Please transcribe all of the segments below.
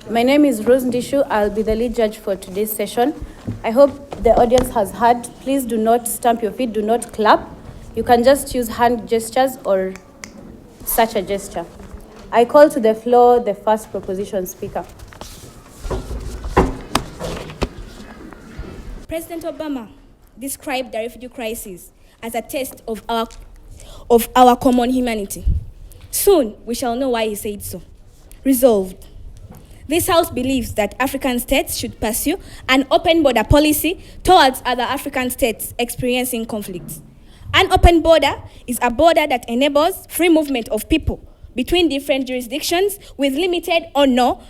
My name is Rose Ndishu. I'll be the lead judge for today's session. I hope the audience has heard. Please do not stamp your feet, do not clap. You can just use hand gestures or such a gesture. I call to the floor the first proposition speaker. President Obama described the refugee crisis as a test of our common humanity. Soon, we shall know why he said so. Resolved. This House believes that African states should pursue an open border policy towards other African states experiencing conflicts. An open border is a border that enables free movement of people between different jurisdictions with limited or no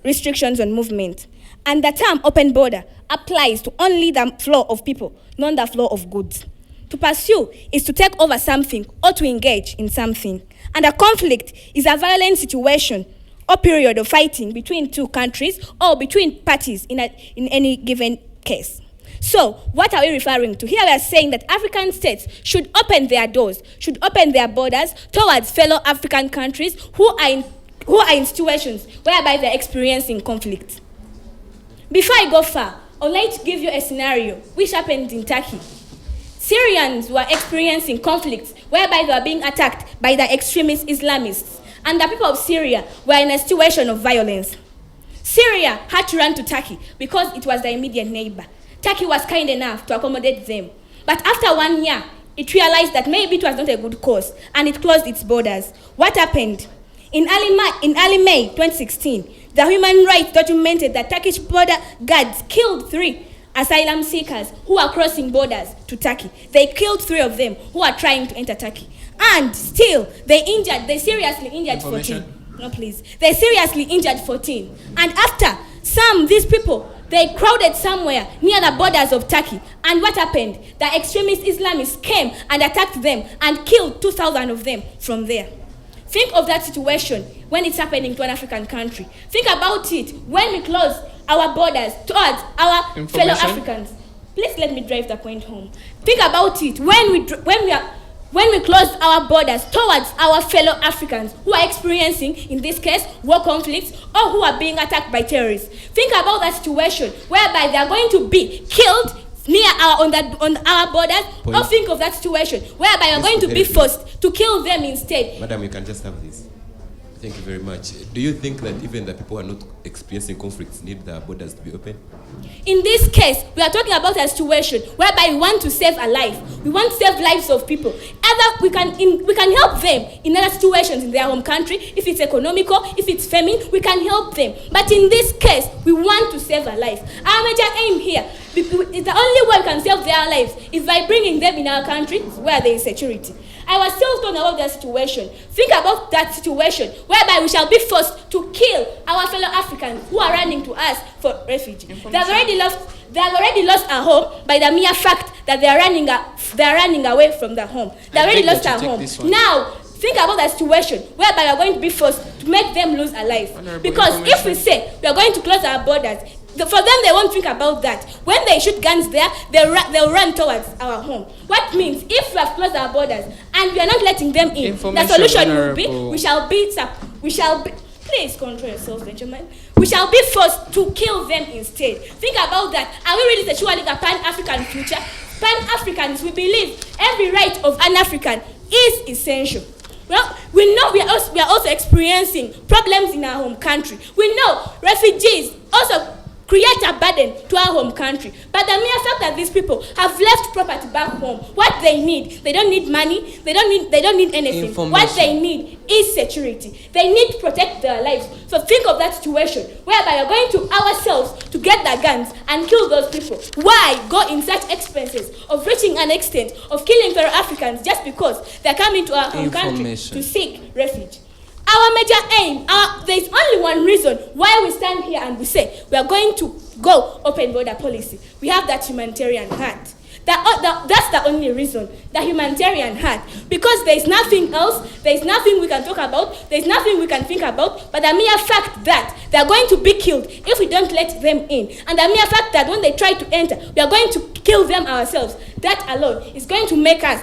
restrictions on movement. And the term open border applies to only the flow of people, not the flow of goods. To pursue is to take over something or to engage in something. And a conflict is a violent situation or period of fighting between two countries or between parties in any given case. So, what are we referring to? Here we are saying that African states should open their doors, should open their borders towards fellow African countries who are in situations whereby they're experiencing conflict. Before I go far, I'd like to give you a scenario which happened in Turkey. Syrians were experiencing conflicts whereby they were being attacked by the extremist Islamists, and the people of Syria were in a situation of violence. Syria had to run to Turkey because it was the immediate neighbor. Turkey was kind enough to accommodate them. But after 1 year, it realized that maybe it was not a good cause, and it closed its borders. What happened? In early May 2016, the human rights documented that Turkish border guards killed 3 asylum seekers who were crossing borders to Turkey. They killed 3 of them who were trying to enter Turkey. And still, they seriously injured 14. No, please. They seriously injured 14. And after, these people, they crowded somewhere near the borders of Turkey. And what happened? The extremist Islamists came and attacked them and killed 2,000 of them from there. Think of that situation when it's happening to an African country. Think about it when we close our borders towards our fellow Africans. Please let me drive the point home. Think about it when we close our borders towards our fellow Africans who are experiencing, in this case, war conflicts or who are being attacked by terrorists. Think about that situation whereby they are going to be killed on our borders. Or think of that situation whereby you are going to be forced to kill them instead. Madam, you can just have this. Thank you very much. Do you think that even the people who are not experiencing conflicts need their borders to be open? In this case, we are talking about a situation whereby we want to save a life. We want to save lives of people. Either we can help them in other situations in their home country. If it's economical, if it's famine, we can help them. But in this case, we want to save a life. Our major aim here, the only way we can save their lives is by bringing them in our country where there is security. I was still talking about that situation. Think about that situation whereby we shall be forced to kill our fellow Africans who are running to us for refuge. They have already lost a home by the mere fact that they are running away from their home. They already lost a home. Now, think about that situation whereby we are going to be forced to make them lose a life. Because if we say we are going to close our borders, for them, they won't think about that. When they shoot guns there, they'll run towards our home. What means if we have closed our borders and we are not letting them in, the solution will be we shall be. Please control yourself, gentlemen. We shall be forced to kill them instead. Think about that. Are we really securing a Pan-African future? Pan-Africans, we believe every right of an African is essential. Well, we know we are also experiencing problems in our home country. We know refugees also create a burden to our home country. But the mere fact that these people have left property back home, what they need, they don't need money, they don't need anything. What they need is security. They need to protect their lives. So think of that situation whereby you're going to ourselves to get the guns and kill those people. Why go in such expenses of reaching an extent of killing fellow Africans just because they're coming to our home country to seek refuge? Our major aim, there's only one reason why we stand here and we say we are going to go open border policy. We have that humanitarian heart. That's the only reason, the humanitarian heart. Because there's nothing else, there's nothing we can talk about, there's nothing we can think about, but the mere fact that they're going to be killed if we don't let them in. And the mere fact that when they try to enter, we are going to kill them ourselves. That alone is going to make us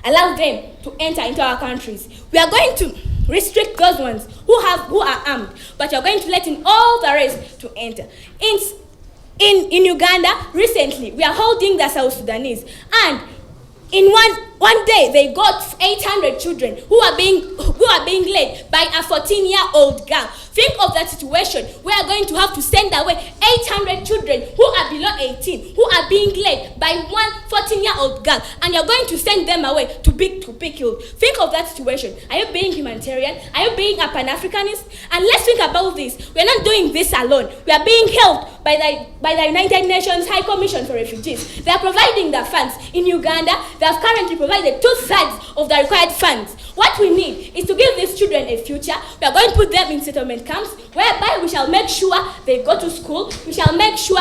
allow them to enter into our countries. We are going to restrict those ones who are armed, but you're going to let in all the rest to enter. In Uganda, recently, we are holding the South Sudanese, and in one day they got 800 children who are being led by a 14-year-old girl. Think of that situation. We are going to have to send away 800 children who are below 18, who are being led by one 14-year-old girl, and you're going to send them away to be killed. Think of that situation. Are you being humanitarian? Are you being a Pan-Africanist? And let's think about this. We are not doing this alone. We are being helped by the United Nations High Commission for Refugees. They are providing the funds. In Uganda, they have currently provided 2/3 of the required funds. What we need is to give these children a future. We are going to put them in settlement camps, whereby we shall make sure they go to school, we shall make sure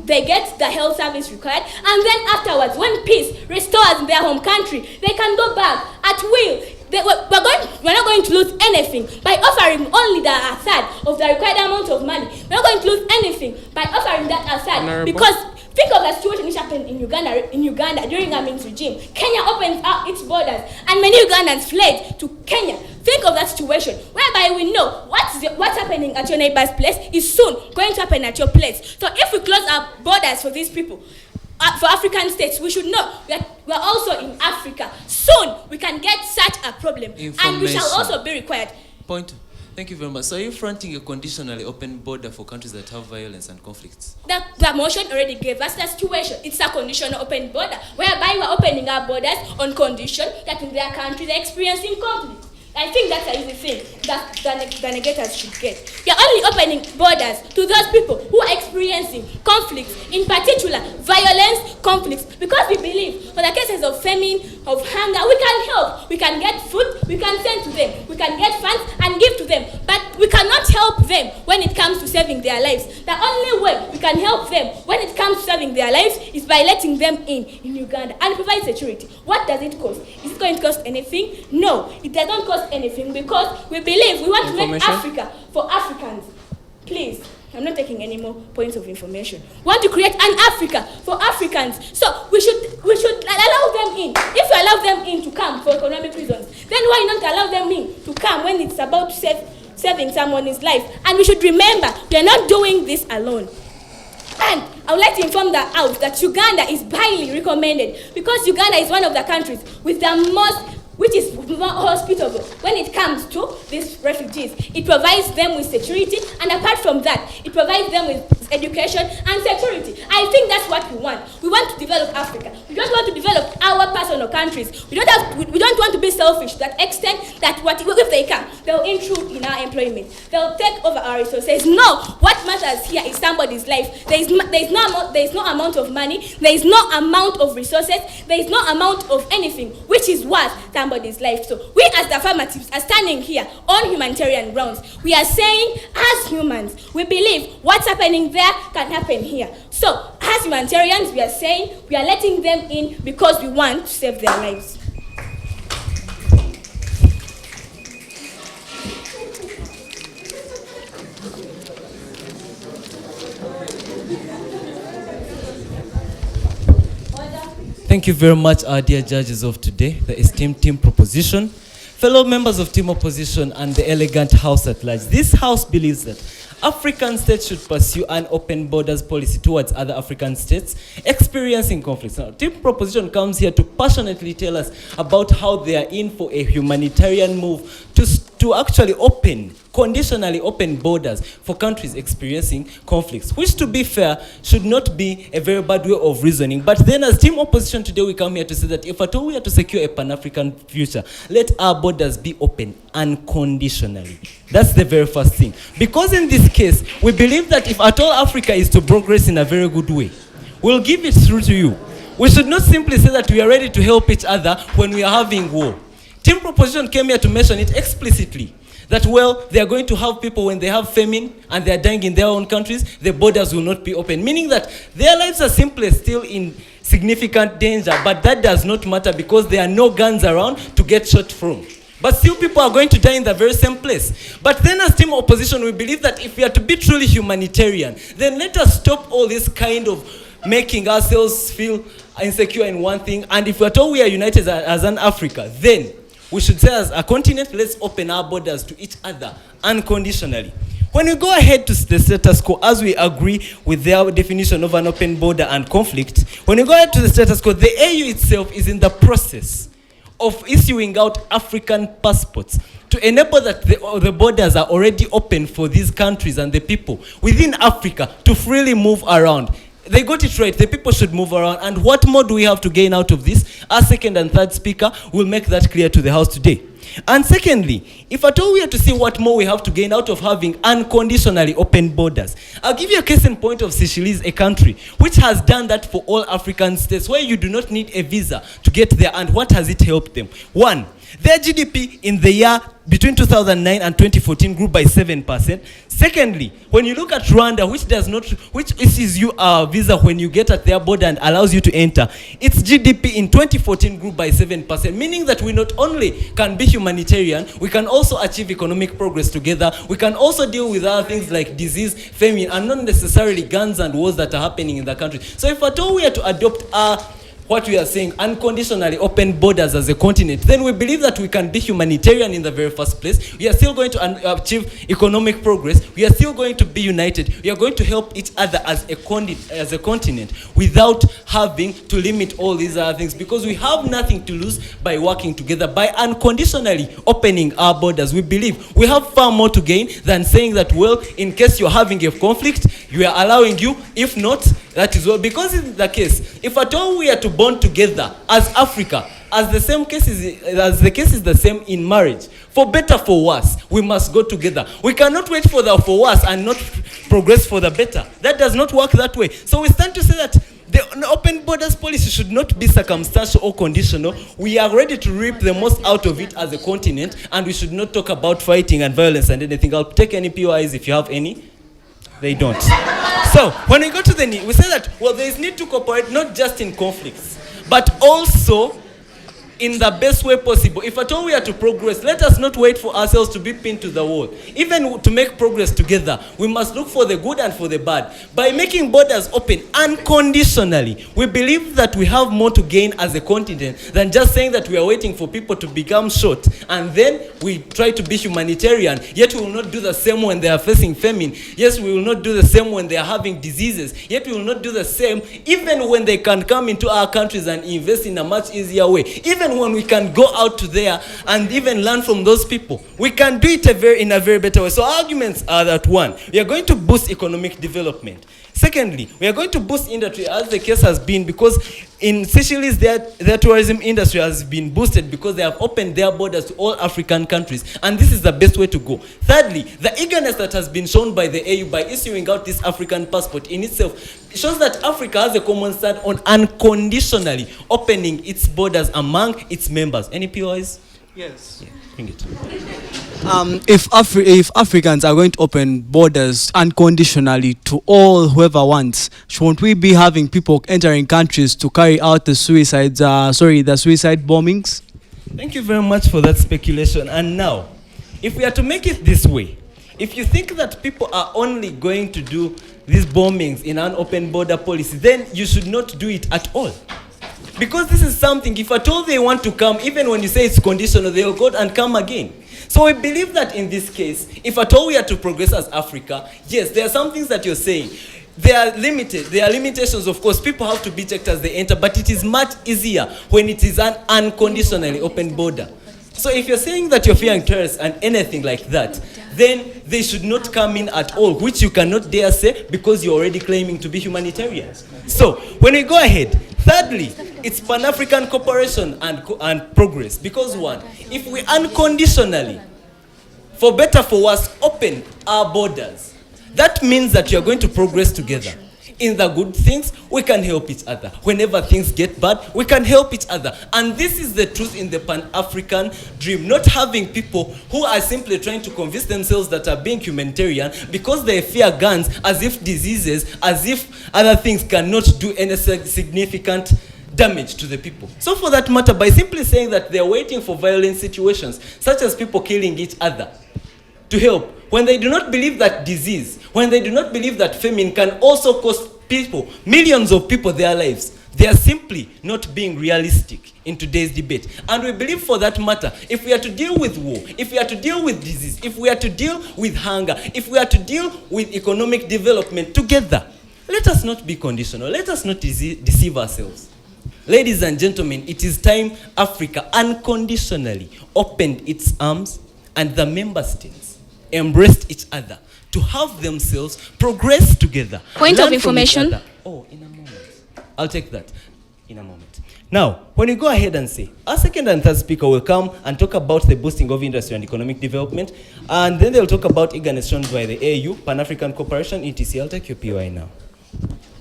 they get the health service required, and then afterwards, when peace restores in their home country, they can go back at will. We're not going to lose anything by offering only the third of the required amount of money. We're not going to lose anything by offering that third, because think of the situation which happened in Uganda during Amin's regime. Kenya opened up its borders, and many Ugandans fled to Kenya. Think of that situation, whereby we know what's happening at your neighbor's place is soon going to happen at your place. So if we close our borders for these people, for African states, we should know that we're also in Africa. Soon we can get such a problem, and we shall also be required. Point. Thank you very much. So are you fronting a conditionally open border for countries that have violence and conflicts? The motion already gave us the situation. It's a conditional open border, whereby we're opening our borders on condition that in their country they're experiencing conflict. I think that's an easy thing that the negators should get. We are only opening borders to those people who are experiencing conflicts, in particular violence, conflicts, because we believe for the cases of famine, of hunger, we can help. We can get food, we can send to them, we can get funds and give to them, but we cannot help them when it comes to saving their lives. The only way we can help them when it comes to saving their lives is by letting them in Uganda and provide security. What does it cost? Is it going to cost anything? No, it does not cost anything, because we believe we want to make Africa for Africans. Please, I'm not taking any more points of information. We want to create an Africa for Africans. So we should allow them in. If we allow them in to come for economic reasons, then why not allow them in to come when it's about saving someone's life? And we should remember, we are not doing this alone. And I would like to inform the House that Uganda is highly recommended, because Uganda is one of the countries with the most, which is more hospitable when it comes to these refugees. It provides them with security, and apart from that, it provides them with education and security. I think that's what we want. We want to develop Africa. We don't want to develop our personal countries. We don't want to be selfish to that extent that if they come, they'll intrude in our employment. They'll take over our resources. No, what matters here is somebody's life. There is no amount of money. There is no amount of resources. There is no amount of anything which is worth somebody's life. So we as the affirmatives are standing here on humanitarian grounds. We are saying, as humans, we believe what's happening there can happen here. So as humanitarians, we are saying we are letting them in because we want to save their lives. Thank you very much, our dear judges of today, the esteemed team proposition, fellow members of team opposition, and the elegant house at large. This house believes that African states should pursue an open borders policy towards other African states experiencing conflicts. Now, team proposition comes here to passionately tell us about how they are in for a humanitarian move to actually conditionally open borders for countries experiencing conflicts, which, to be fair, should not be a very bad way of reasoning. But then as team opposition today, we come here to say that if at all we are to secure a Pan-African future, let our borders be open unconditionally. That's the very first thing. Because in this case, we believe that if at all Africa is to progress in a very good way, we'll give it through to you. We should not simply say that we are ready to help each other when we are having war. Team proposition came here to mention it explicitly, that, well, they are going to have people when they have famine and they are dying in their own countries, the borders will not be open, meaning that their lives are simply still in significant danger, but that does not matter because there are no guns around to get shot from. But still people are going to die in the very same place. But then as team opposition, we believe that if we are to be truly humanitarian, then let us stop all this kind of making ourselves feel insecure in one thing. And if we're told we are united as an Africa, then we should say as a continent, let's open our borders to each other unconditionally. When we go ahead to the status quo, as we agree with their definition of an open border and conflict, when we go ahead to the status quo, the AU itself is in the process of issuing out African passports to enable that the borders are already open for these countries and the people within Africa to freely move around. They got it right. The people should move around. And what more do we have to gain out of this? Our second and third speaker will make that clear to the House today. And secondly, if at all we are to see what more we have to gain out of having unconditionally open borders, I'll give you a case in point of Seychelles, a country which has done that for all African states, where you do not need a visa to get there. And what has it helped them? One, their GDP in the year between 2009 and 2014 grew by 7%. Secondly, when you look at Rwanda, which issues you a visa when you get at their border and allows you to enter, its GDP in 2014 grew by 7%, meaning that we not only can be humanitarian, we can also achieve economic progress together. We can also deal with other things like disease, famine, and not necessarily guns and wars that are happening in the country. So if at all we are to adopt what we are saying, unconditionally open borders as a continent, then we believe that we can be humanitarian in the very first place. We are still going to achieve economic progress. We are still going to be united. We are going to help each other as a continent without having to limit all these other things, because we have nothing to lose by working together. By unconditionally opening our borders, we believe we have far more to gain than saying that, well, in case you're having a conflict, we are allowing you. If not, that is well. Because in the case, if at all we are to bond together as Africa, as the case is the same in marriage, for better, for worse, we must go together. We cannot wait for the for worse and not progress for the better. That does not work that way. So we stand to say that the open borders policy should not be circumstantial or conditional. We are ready to reap the most out of it as a continent, and we should not talk about fighting and violence and anything. I'll take any POIs if you have any. They don't. So when we go to the need, we say that, well, there is need to cooperate not just in conflicts, but also in the best way possible. If at all we are to progress, let us not wait for ourselves to be pinned to the wall. Even to make progress together, we must look for the good and for the bad. By making borders open unconditionally, we believe that we have more to gain as a continent than just saying that we are waiting for people to become short and then we try to be humanitarian, yet we will not do the same when they are facing famine. Yes, we will not do the same when they are having diseases, yet we will not do the same even when they can come into our countries and invest in a much easier way. Even when we can go out to there and even learn from those people, we can do it in a very better way. So arguments are that, one, we are going to boost economic development. Secondly, we are going to boost industry, as the case has been, because in Seychelles, their tourism industry has been boosted because they have opened their borders to all African countries, and this is the best way to go. Thirdly, the eagerness that has been shown by the AU by issuing out this African passport in itself shows that Africa has a common stand on unconditionally opening its borders among its members. Any POIs? Yes. Yeah, bring it. If Africans are going to open borders unconditionally to all whoever wants, shouldn't we be having people entering countries to carry out the suicide bombings? Thank you very much for that speculation. And now, if we are to make it this way, if you think that people are only going to do these bombings in an open border policy, then you should not do it at all. Because this is something, if at all they want to come, even when you say it's conditional, they'll go and come again. So we believe that in this case, if at all we are to progress as Africa, yes, there are some things that you're saying. They are limited. There are limitations, of course. People have to be checked as they enter, but it is much easier when it is an unconditionally open border. So if you're saying that you're fearing terrorists and anything like that, then they should not come in at all, which you cannot dare say because you're already claiming to be humanitarian. So when we go ahead, thirdly, it's Pan-African cooperation and progress. Because one, if we unconditionally, for better for worse, open our borders, that means that you're going to progress together. In the good things, we can help each other. Whenever things get bad, we can help each other. And this is the truth in the Pan-African dream. Not having people who are simply trying to convince themselves that are being humanitarian because they fear guns, as if diseases, as if other things cannot do any significant damage to the people. So for that matter, by simply saying that they're waiting for violent situations, such as people killing each other, to help, when they do not believe that disease, when they do not believe that famine can also cost people, millions of people, their lives, They are simply not being realistic in today's debate. And we believe, for that matter, if we are to deal with war, if we are to deal with disease, if we are to deal with hunger, if we are to deal with economic development together, let us not be conditional. Let us not deceive ourselves. Ladies and gentlemen, it is time Africa unconditionally opened its arms and the member states embraced each other to have themselves progress together. Point of Learn from each information. other. Oh, in a moment. I'll take that in a moment. Now, when you go ahead and say, our second and third speaker will come and talk about the boosting of industry and economic development, and then they'll talk about eagerness shown by the AU, Pan-African Cooperation, etc. I'll take your PY now.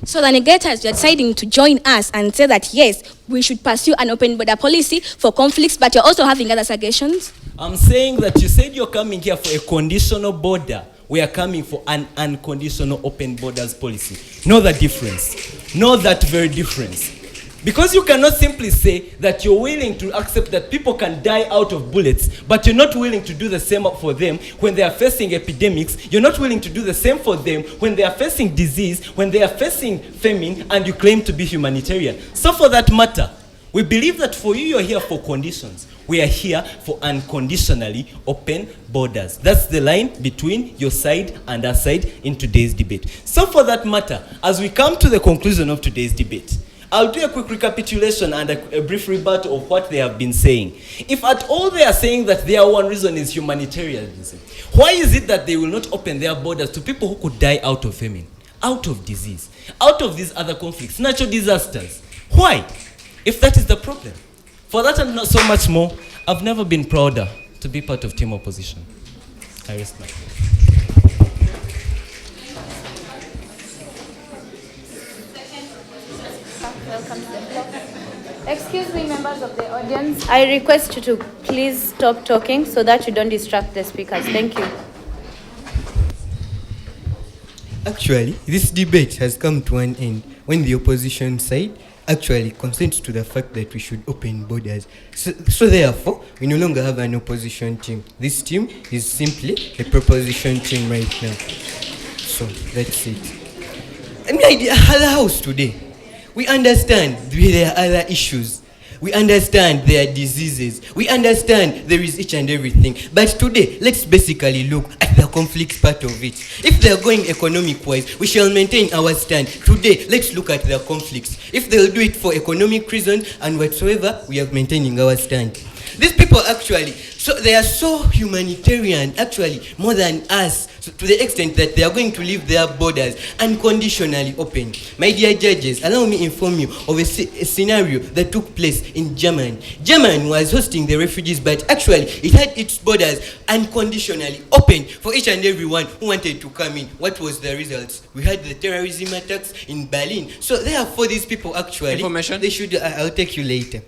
So the negators are deciding to join us and say that, yes, we should pursue an open border policy for conflicts, but you're also having other suggestions? I'm saying that you said you're coming here for a conditional border. We are coming for an unconditional open borders policy. Know the difference. Know that very difference. Because you cannot simply say that you're willing to accept that people can die out of bullets, but you're not willing to do the same for them when they are facing epidemics. You're not willing to do the same for them when they are facing disease, when they are facing famine, and you claim to be humanitarian. So for that matter, we believe that for you, you're here for conditions. We are here for unconditionally open borders. That's the line between your side and our side in today's debate. So for that matter, as we come to the conclusion of today's debate, I'll do a quick recapitulation and a brief rebuttal of what they have been saying. If at all they are saying that their one reason is humanitarianism, why is it that they will not open their borders to people who could die out of famine, out of disease, out of these other conflicts, natural disasters? Why? If that is the problem. For that and not so much more, I've never been prouder to be part of Team Opposition. I rest my case. Welcome to the floor. Excuse me, members of the audience. I request you to please stop talking so that you don't distract the speakers. Thank you. Actually, this debate has come to an end when the opposition side actually consents to the fact that we should open borders. So therefore, we no longer have an opposition team. This team is simply a proposition team right now. So that's it. I mean, like the other house today, we understand there are other issues. We understand there are diseases. We understand there is each and everything. But today, let's basically look at the conflict part of it. If they are going economic-wise, we shall maintain our stand. Today, let's look at the conflicts. If they'll do it for economic reasons and whatsoever, we are maintaining our stand. These people actually, so they are so humanitarian, actually, more than us, so to the extent that they are going to leave their borders unconditionally open. My dear judges, allow me inform you of a scenario that took place in Germany. Germany was hosting the refugees, but actually it had its borders unconditionally open for each and everyone who wanted to come in. What was the result? We had the terrorism attacks in Berlin. So therefore, these people actually, Information? they should, I'll take you later.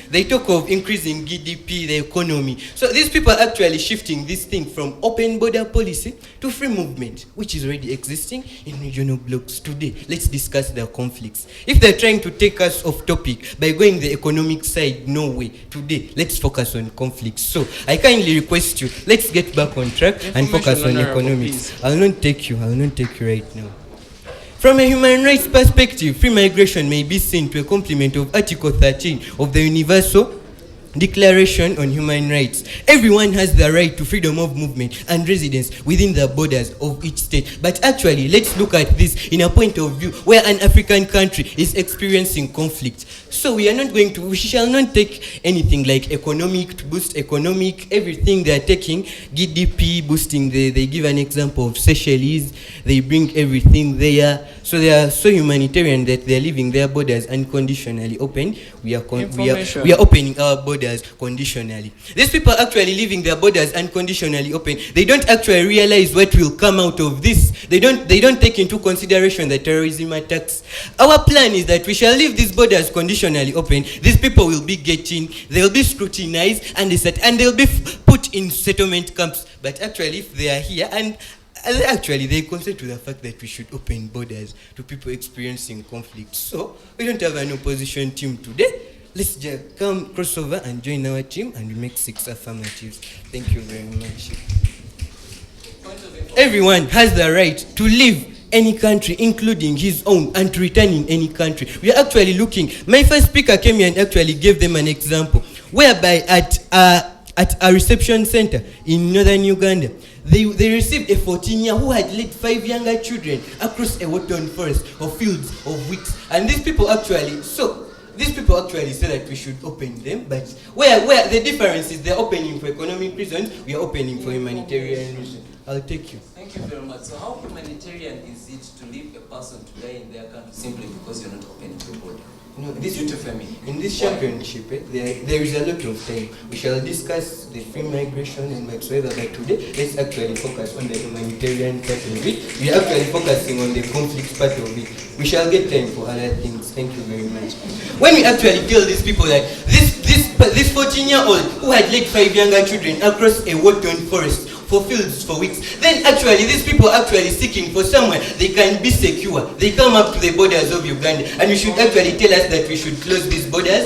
They talk of increasing GDP, the economy. So these people are actually shifting this thing from open border policy to free movement, which is already existing in regional blocks. Today, let's discuss their conflicts. If they're trying to take us off topic by going the economic side, no way. Today, let's focus on conflicts. So I kindly request you, let's get back on track and focus on economics. Please. I'll not take you right now. From a human rights perspective, free migration may be seen to a complement of Article 13 of the Universal Declaration on Human Rights. Everyone has the right to freedom of movement and residence within the borders of each state. But actually, let's look at this in a point of view where an African country is experiencing conflict. So we shall not take anything like economic to boost economic, everything they are taking, GDP boosting, they give an example of Seychelles, they bring everything there. So they are so humanitarian that they are leaving their borders unconditionally open. We are opening our borders conditionally. These people are actually leaving their borders unconditionally open. They don't actually realize what will come out of this. They don't take into consideration the terrorism attacks. Our plan is that we shall leave these borders conditionally open. These people will be they'll be scrutinized and they'll be put in settlement camps. But actually, if they are here and actually, they consent to the fact that we should open borders to people experiencing conflict. So, we don't have an opposition team today. Let's just come crossover and join our team and we make 6 affirmatives. Thank you very much. Everyone has the right to live any country, including his own, and to return in any country. We are actually looking. My first speaker came here and actually gave them an example, whereby at a reception center in northern Uganda, they received a 14-year who had led 5 younger children across a watered forest or fields of wheat. And these people actually say that we should open them, but where the difference is, they're opening for economic reasons, we are opening for humanitarian reasons. I'll take you. Thank you very much. So how humanitarian is it to leave a person to die in their country simply because you're not opening your border? No, In this championship, there is a lot of time. We shall discuss the free migration and whatsoever, but today, let's actually focus on the humanitarian part of it. We are actually focusing on the conflict part of it. We shall get time for other things. Thank you very much. When we actually tell these people that this 14-year-old who had led 5 younger children across a watered forest for fields for weeks, then actually these people are actually seeking for somewhere they can be secure. They come up to the borders of Uganda, and you should actually tell us that we should close these borders.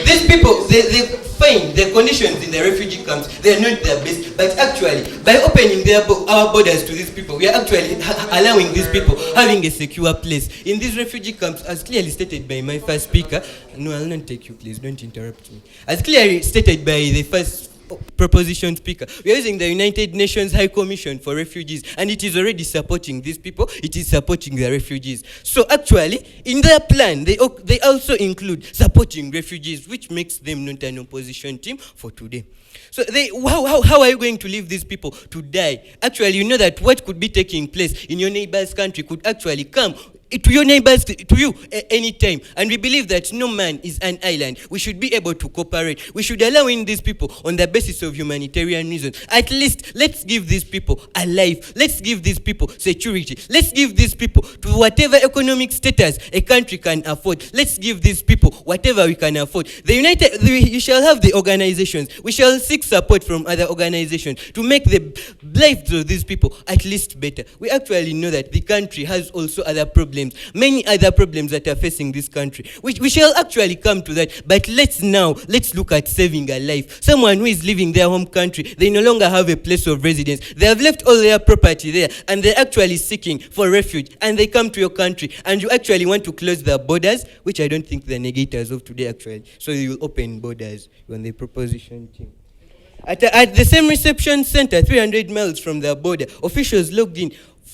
These people, they find the conditions in the refugee camps, they are not their best, but actually by opening our borders to these people, we are actually allowing these people having a secure place in these refugee camps, as clearly stated by my first speaker. No, I'll not take you, please, don't interrupt me. As clearly stated by the first proposition speaker, we are using the United Nations High Commission for Refugees, and it is already supporting these people. It is supporting the refugees. So actually, in their plan, they also include supporting refugees, which makes them not an opposition team for today. So how are you going to leave these people to die? Actually, you know that what could be taking place in your neighbor's country could actually come to your neighbors, to you any time. And we believe that no man is an island. We should be able to cooperate. We should allow in these people on the basis of humanitarian reasons. At least let's give these people a life. Let's give these people security. Let's give these people to whatever economic status a country can afford. Let's give these people whatever we can afford. You shall have the organizations. We shall seek support from other organizations to make the lives of these people at least better. We actually know that the country has also other problems. Many other problems that are facing this country. We shall actually come to that, but let's look at saving a life. Someone who is leaving their home country, they no longer have a place of residence. They have left all their property there, and they're actually seeking for refuge, and they come to your country, and you actually want to close their borders, which I don't think the negators of today actually. So you will open borders on the proposition team. At the same reception center, 300 miles from their border, officials logged in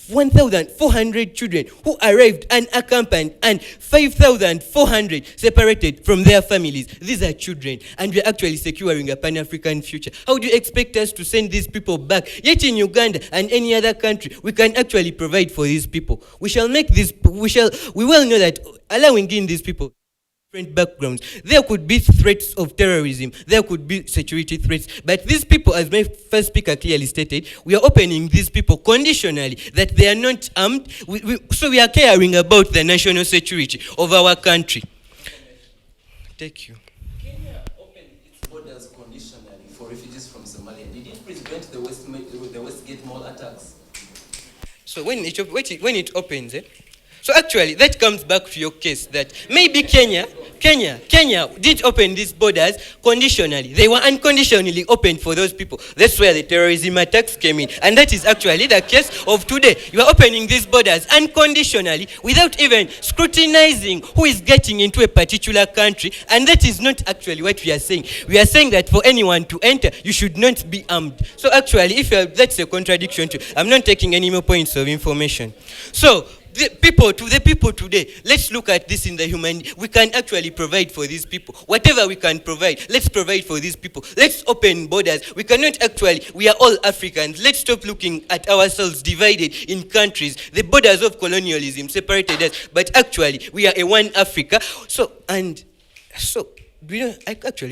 1,400 children who arrived unaccompanied and 5,400 separated from their families. These are children, and we're actually securing a Pan-African future. How do you expect us to send these people back? Yet in Uganda and any other country, we can actually provide for these people. We will know that allowing in these people different backgrounds. There could be threats of terrorism. There could be security threats. But these people, as my first speaker clearly stated, we are opening these people conditionally, that they are not armed. So we are caring about the national security of our country. Thank you. Kenya opened its borders conditionally for refugees from Somalia. Did it prevent the Westgate Mall attacks? So when it opens, so actually, that comes back to your case that maybe Kenya did open these borders conditionally. They were unconditionally opened for those people. That's where the terrorism attacks came in. And that is actually the case of today. You are opening these borders unconditionally without even scrutinizing who is getting into a particular country. And that is not actually what we are saying. We are saying that for anyone to enter, you should not be armed. So actually, that's a contradiction too. I'm not taking any more points of information. So, the people today, let's look at this in the human. We can actually provide for these people. Whatever we can provide, let's provide for these people. Let's open borders. We are all Africans. Let's stop looking at ourselves divided in countries. The borders of colonialism separated us, but actually we are a one Africa. We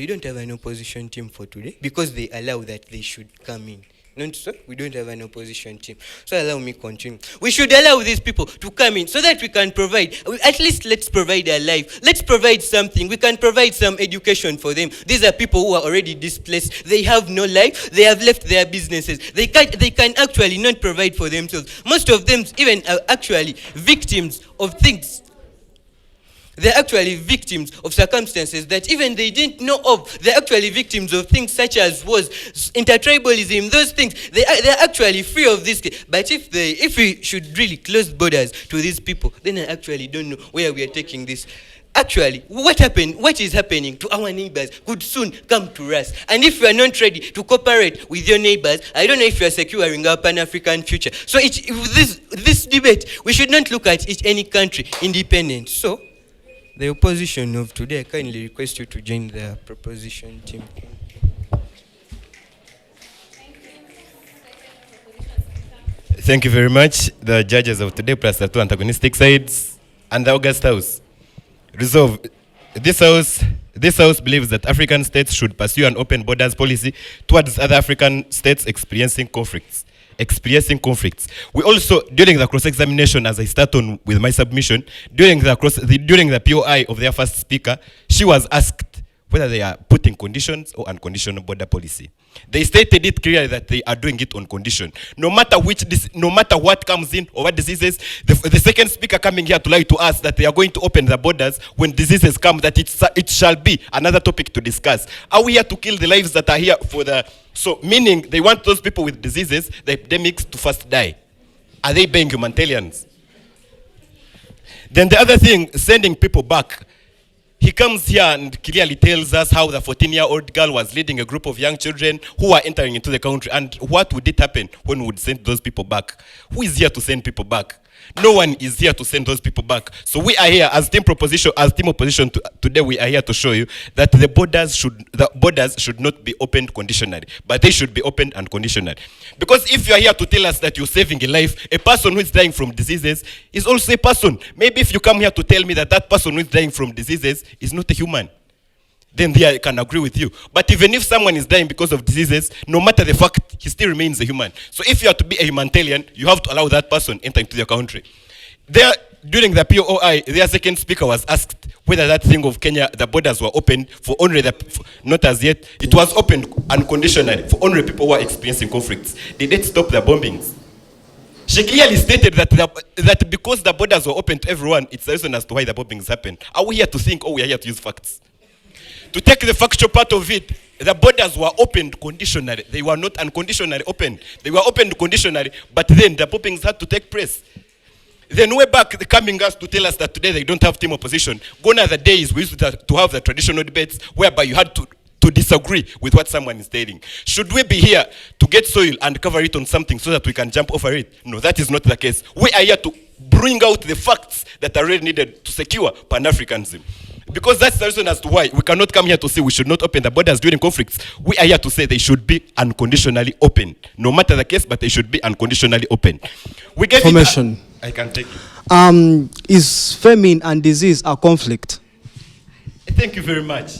don't have an opposition team for today because they allow that they should come in. Not so? We don't have an opposition team. So allow me continue. We should allow these people to come in so that we can provide. At least let's provide their life. Let's provide something. We can provide some education for them. These are people who are already displaced. They have no life. They have left their businesses. They can actually not provide for themselves. Most of them even are actually victims of things. They're actually victims of circumstances that even they didn't know of. They're actually victims of things such as wars, intertribalism, those things. They're actually free of this. But if we should really close borders to these people, then I actually don't know where we are taking this. Actually, what is happening to our neighbors could soon come to us. And if we are not ready to cooperate with your neighbors, I don't know if you are securing our Pan-African future. So this debate, we should not look at any country independent. So, the opposition of today, I kindly request you to join the proposition team. Thank you very much, the judges of today, plus the two antagonistic sides, and the August House. Resolve. This house believes that African states should pursue an open borders policy towards other African states experiencing conflicts. We also, during the cross-examination, as I start on with my submission, during the POI of their first speaker, she was asked whether they are putting conditions or unconditional border policy. They stated it clearly that they are doing it on condition. No matter what comes in or what diseases, the second speaker coming here to lie to us that they are going to open the borders when diseases come, that it shall be another topic to discuss. Are we here to kill the lives that are here for the... So, meaning they want those people with diseases, the epidemics, to first die. Are they being humanitarians? Then the other thing, sending people back. He comes here and clearly tells us how the 14-year-old girl was leading a group of young children who are entering into the country. And what would it happen when we would send those people back? Who is here to send people back? No one is here to send those people back. So we are here as team opposition today. We are here to show you that the borders should not be opened conditionally, but they should be opened unconditionally. Because if you are here to tell us that you're saving a life, a person who is dying from diseases is also a person. Maybe if you come here to tell me that that person who is dying from diseases is not a human, then I can agree with you. But even if someone is dying because of diseases, no matter the fact, he still remains a human. So if you are to be a humanitarian, you have to allow that person enter into your country. There, during the POI, their second speaker was asked whether that thing of Kenya, the borders were open for only not as yet, it was opened unconditionally for only people who are experiencing conflicts. Did it stop the bombings? She clearly stated that because the borders were open to everyone, it's the reason as to why the bombings happened. Are we here to think, we are here to use facts? To take the factual part of it, the borders were opened conditionally. They were not unconditionally opened. They were opened conditionally, but then the bombings had to take place. Then way back, the coming us to tell us that today they don't have team opposition. Gone are the days we used to have the traditional debates whereby you had to disagree with what someone is telling. Should we be here to get soil and cover it on something so that we can jump over it? No, that is not the case. We are here to bring out the facts that are really needed to secure Pan-Africanism. Because that's the reason as to why we cannot come here to say we should not open the borders during conflicts. We are here to say they should be unconditionally open. No matter the case, but they should be unconditionally open. We get Information. I can take it. Is famine and disease a conflict? Thank you very much.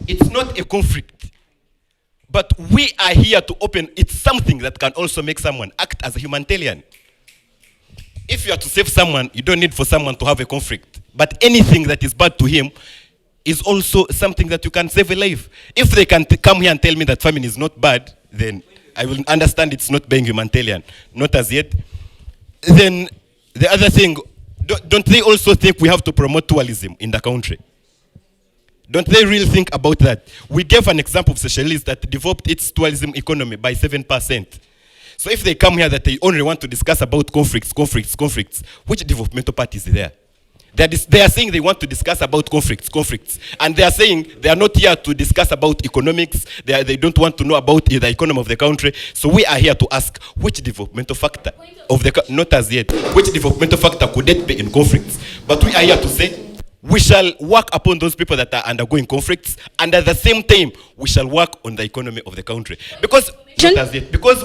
It's not a conflict. But we are here to open. It's something that can also make someone act as a humanitarian. If you are to save someone, you don't need for someone to have a conflict. But anything that is bad to him is also something that you can save a life. If they can come here and tell me that famine is not bad, then I will understand it's not being humanitarian. Not as yet. Then the other thing, don't they also think we have to promote tourism in the country? Don't they really think about that? We gave an example of Seychelles that developed its tourism economy by 7%. So if they come here that they only want to discuss about conflicts, which developmental part is there? They are saying they want to discuss about conflicts. And they are saying they are not here to discuss about economics. They don't want to know about the economy of the country. So we are here to ask which developmental factor not as yet, which developmental factor could it be in conflicts? But we are here to say we shall work upon those people that are undergoing conflicts, and at the same time, we shall work on the economy of the country. Because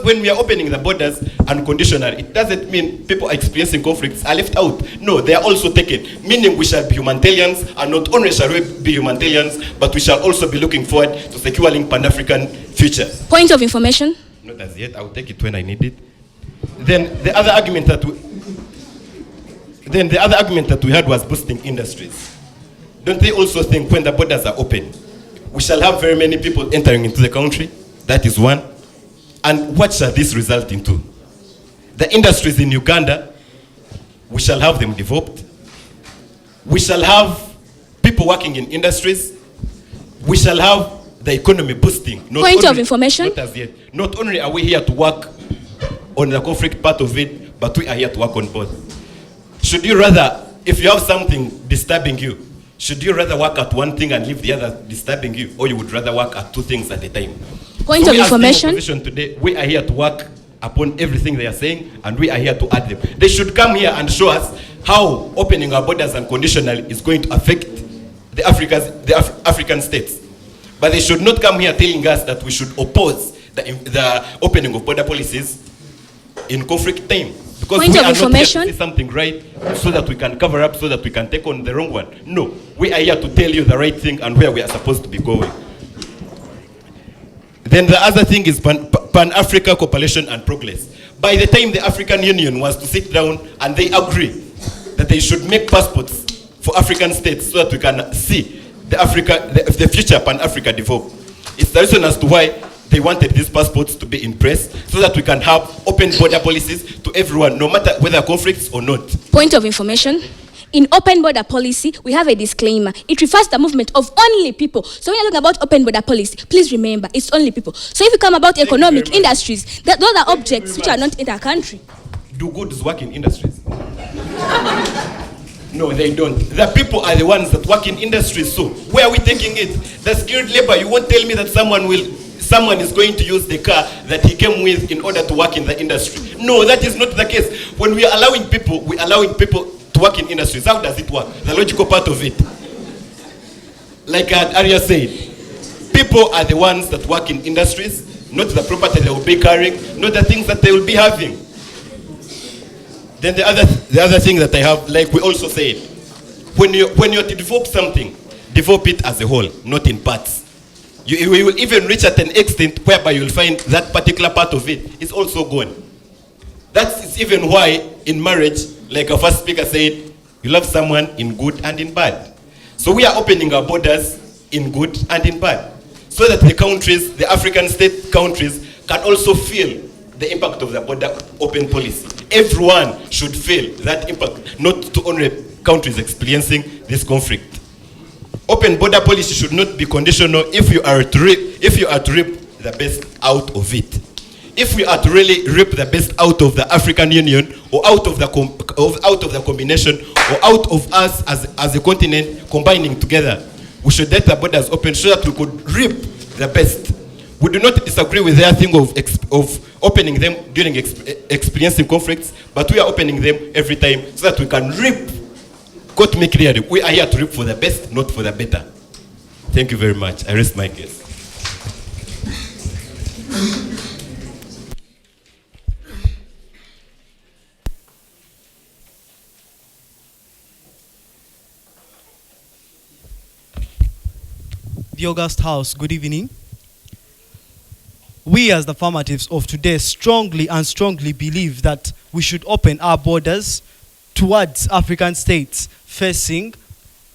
when we are opening the borders unconditionally, it doesn't mean people experiencing conflicts are left out. No, they are also taken. Meaning we shall be humanitarians, and not only shall we be humanitarians, but we shall also be looking forward to securing Pan-African future. Point of information. Not as yet. I will take it when I need it. Then the other argument that we had was boosting industries. Don't they also think when the borders are open, we shall have very many people entering into the country? That is one. And what shall this result into? The industries in Uganda, we shall have them developed. We shall have people working in industries, we shall have the economy boosting. Point of information. Not as yet. Not only are we here to work on the conflict part of it, but we are here to work on both. Should you rather, if you have something disturbing you, should you rather work at one thing and leave the other disturbing you, or you would rather work at two things at a time? Point So of we as team information. opposition today, we are here to work upon everything they are saying, and we are here to add them. They should come here and show us how opening our borders unconditionally is going to affect the African states. But they should not come here telling us that we should oppose the opening of border policies in conflict time. Because Point we of are not here information. to say something right so that we can cover up, so that we can take on the wrong one. No, we are here to tell you the right thing and where we are supposed to be going. Then the other thing is Pan-Africa cooperation and progress. By the time the African Union was to sit down and they agree that they should make passports for African states so that we can see the future Pan-Africa develop. It's the reason as to why they wanted these passports to be in press, so that we can have open border policies to everyone, no matter whether conflicts or not. Point of information. In open border policy, we have a disclaimer. It refers to the movement of only people. So when you're talking about open border policy, please remember, it's only people. So if you come about economic industries, those are objects which are not in our country. Do goods work in industries? No, they don't. The people are the ones that work in industries. So where are we taking it? The skilled labor, you won't tell me that someone is going to use the car that he came with in order to work in the industry. No, that is not the case. When we are allowing people to work in industries, how does it work? The logical part of it. Like Arya said, people are the ones that work in industries, not the property they will be carrying, not the things that they will be having. Then the other thing that I have, like we also said, when you're to develop something, develop it as a whole, not in parts. You will even reach at an extent whereby you'll find that particular part of it is also gone. That's even why in marriage, like our first speaker said, you love someone in good and in bad. So we are opening our borders in good and in bad, so that the countries, the African state countries, can also feel the impact of the border open policy. Everyone should feel that impact, not to only countries experiencing this conflict. Open border policy should not be conditional if you are to reap the best out of it. If we are to really reap the best out of the African Union, or out of the combination, or out of us as a continent combining together, we should let the borders open so that we could reap the best. We do not disagree with their thing of opening them during experiencing conflicts, but we are opening them every time so that we can reap. Quote me clearly, we are here to reap for the best, not for the better. Thank you very much. I rest my case. The August House, good evening. We as the formatives of today strongly believe that we should open our borders towards African states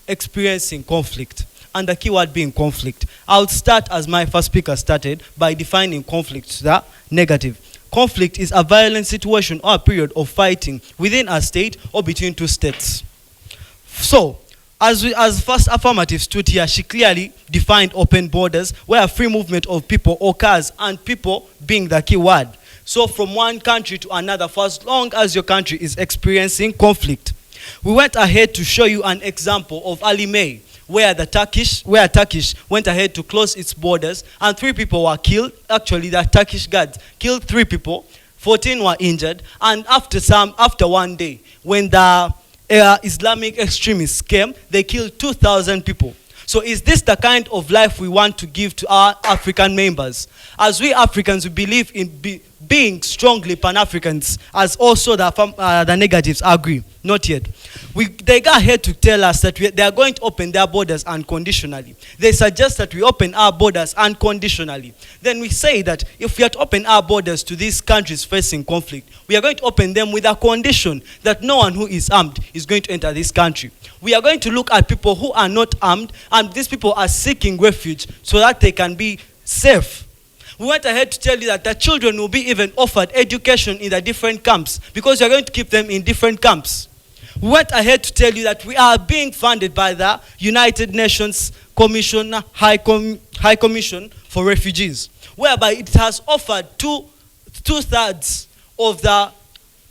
experiencing conflict. And the key word being conflict. I'll start as my first speaker started by defining conflict, the negative. Conflict is a violent situation or a period of fighting within a state or between two states. So, as first affirmative stood here, she clearly defined open borders where free movement of people occurs, and people being the key word. So from one country to another, for as long as your country is experiencing conflict. We went ahead to show you an example of Ali May, where Turkish went ahead to close its borders and 3 people were killed. Actually, the Turkish guards killed 3 people, 14 were injured, and after one day, when the Islamic extremists came, they killed 2,000 people. So is this the kind of life we want to give to our African members? As we Africans, we believe in being strongly Pan-Africans, as also the negatives agree. Not yet. They go ahead to tell us that they are going to open their borders unconditionally. They suggest that we open our borders unconditionally. Then we say that if we are to open our borders to these countries facing conflict, we are going to open them with a condition that no one who is armed is going to enter this country. We are going to look at people who are not armed, and these people are seeking refuge so that they can be safe. We went ahead to tell you that the children will be even offered education in the different camps, because we are going to keep them in different camps. We went ahead to tell you that we are being funded by the United Nations High Commission for Refugees, whereby it has offered two-thirds of the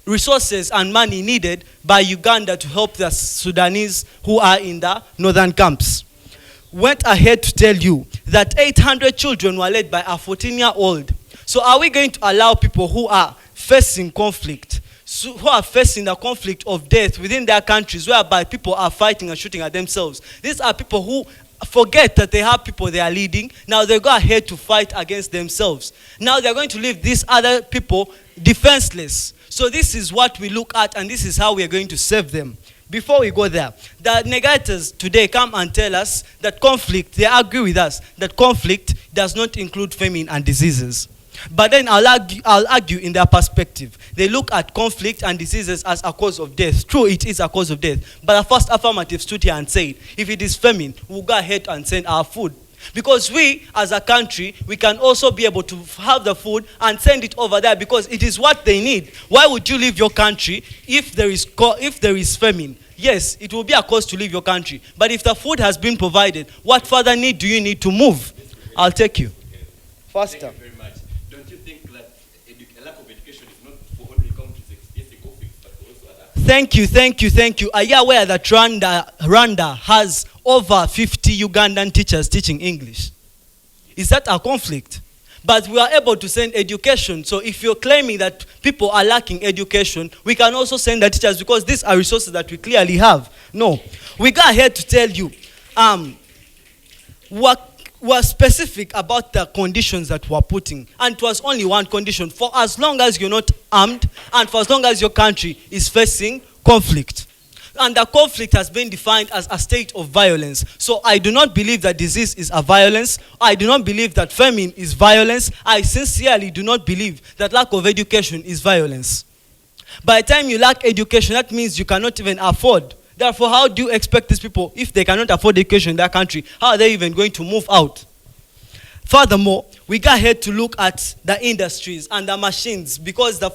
resources and money needed by Uganda to help the Sudanese who are in the northern camps. Went ahead to tell you that 800 children were led by a 14-year-old. So are we going to allow people who are facing conflict, who are facing the conflict of death within their countries, whereby people are fighting and shooting at themselves? These are people who forget that they have people they are leading. Now they go ahead to fight against themselves. Now they're going to leave these other people defenseless. So this is what we look at, and this is how we are going to save them. Before we go there, the negators today come and tell us that conflict, they agree with us, that conflict does not include famine and diseases. But then I'll argue in their perspective. They look at conflict and diseases as a cause of death. True, it is a cause of death. But the first affirmative stood here and said, if it is famine, we'll go ahead and send our food. Because we, as a country, we can also be able to have the food and send it over there because it is what they need. Why would you leave your country if there is famine? Yes, it will be a cause to leave your country. But if the food has been provided, what further need do you need to move? I'll take you. Faster. Thank you very much. Don't you think that a lack of education is not for only countries experiencing conflict, but for also other? Thank you. Are you aware that Rwanda has over 50 Ugandan teachers teaching English? Is that a conflict? But we are able to send education. So if you're claiming that people are lacking education, we can also send the teachers because these are resources that we clearly have. No. We go ahead to tell you we're specific about the conditions that we're putting. And it was only one condition: for as long as you're not armed and for as long as your country is facing conflict. And the conflict has been defined as a state of violence. So I do not believe that disease is a violence. I do not believe that famine is violence. I sincerely do not believe that lack of education is violence. By the time you lack education, that means you cannot even afford. Therefore, how do you expect these people, if they cannot afford education in their country, how are they even going to move out? Furthermore, we go ahead to look at the industries and the machines, because the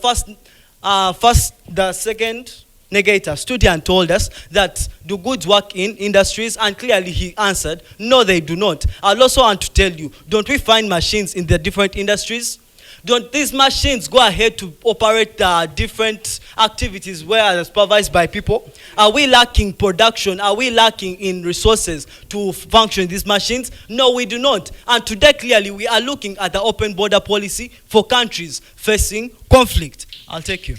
second negator stood here and told us that do goods work in industries, and clearly he answered, no, they do not. I'll also want to tell you, don't we find machines in the different industries? Don't these machines go ahead to operate different activities where they are supervised by people? Are we lacking production? Are we lacking in resources to function these machines? No, we do not. And today, clearly, we are looking at the open border policy for countries facing conflict. I'll take you.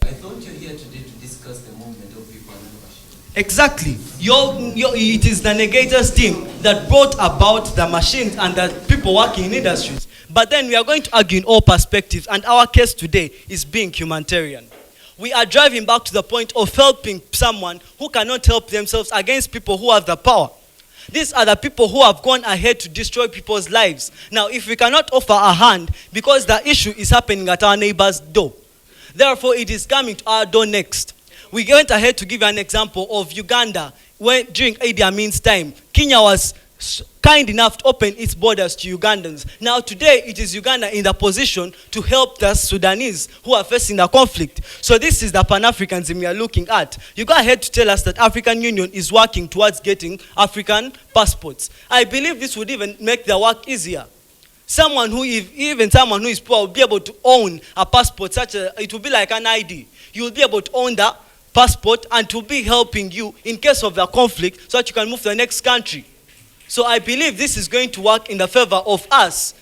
I thought you're here today to discuss the movement of people and machines. Exactly. It is the negators team that brought about the machines and the people working in industries. But then we are going to argue in all perspectives, and our case today is being humanitarian. We are driving back to the point of helping someone who cannot help themselves against people who have the power. These are the people who have gone ahead to destroy people's lives. Now, if we cannot offer a hand because the issue is happening at our neighbor's door, therefore, it is coming to our door next. We went ahead to give you an example of Uganda. During Idi Amin's time, Kenya was kind enough to open its borders to Ugandans. Now today, it is Uganda in the position to help the Sudanese who are facing the conflict. So this is the Pan-Africanism we are looking at. You go ahead to tell us that African Union is working towards getting African passports. I believe this would even make the work easier. Someone who is poor will be able to own a passport, it will be like an ID. You will be able to own the passport and to be helping you in case of the conflict so that you can move to the next country. So I believe this is going to work in the favor of us.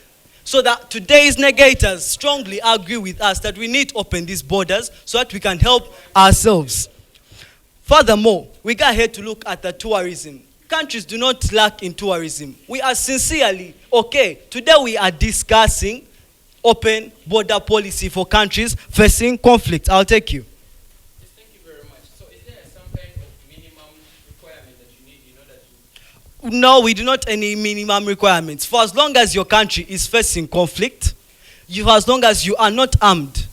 So that today's negators strongly agree with us that we need to open these borders so that we can help ourselves. Furthermore, we go ahead to look at the tourism. Countries do not lack in tourism. We are sincerely okay. Today we are discussing open border policy for countries facing conflict. I'll take you. Yes, thank you very much. So is there some kind of minimum requirement that you need in order to... No, we do not any minimum requirements. For as long as your country is facing conflict, as long as you are not armed,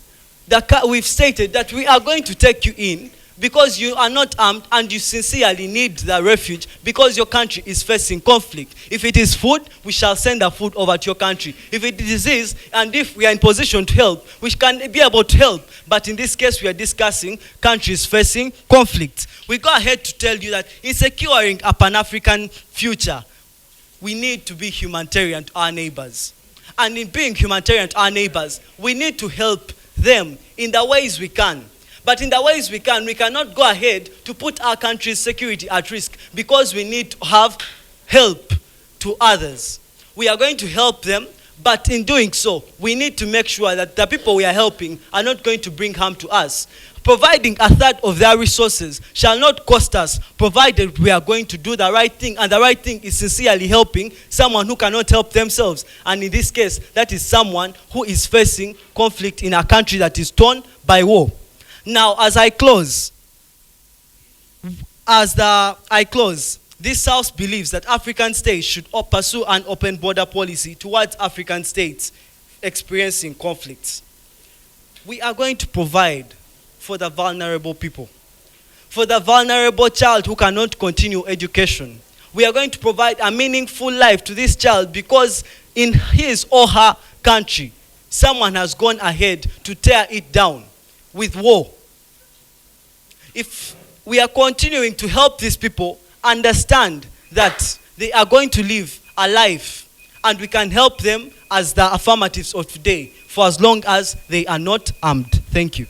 we've stated that we are going to take you in, because you are not armed and you sincerely need the refuge because your country is facing conflict. If it is food, we shall send the food over to your country. If it is disease, and if we are in position to help, we can be able to help. But in this case, we are discussing countries facing conflict. We go ahead to tell you that in securing a Pan-African future, we need to be humanitarian to our neighbors. And in being humanitarian to our neighbors, we need to help them in the ways we can. But in the ways we cannot go ahead to put our country's security at risk because we need to have help to others. We are going to help them, but in doing so, we need to make sure that the people we are helping are not going to bring harm to us. Providing a third of their resources shall not cost us, provided we are going to do the right thing, and the right thing is sincerely helping someone who cannot help themselves. And in this case, that is someone who is facing conflict in a country that is torn by war. Now, as I close, this House believes that African states should pursue an open border policy towards African states experiencing conflicts. We are going to provide for the vulnerable people, for the vulnerable child who cannot continue education. We are going to provide a meaningful life to this child because in his or her country, someone has gone ahead to tear it down with war. If we are continuing to help these people understand that they are going to live a life and we can help them as the affirmatives of today for as long as they are not armed. Thank you.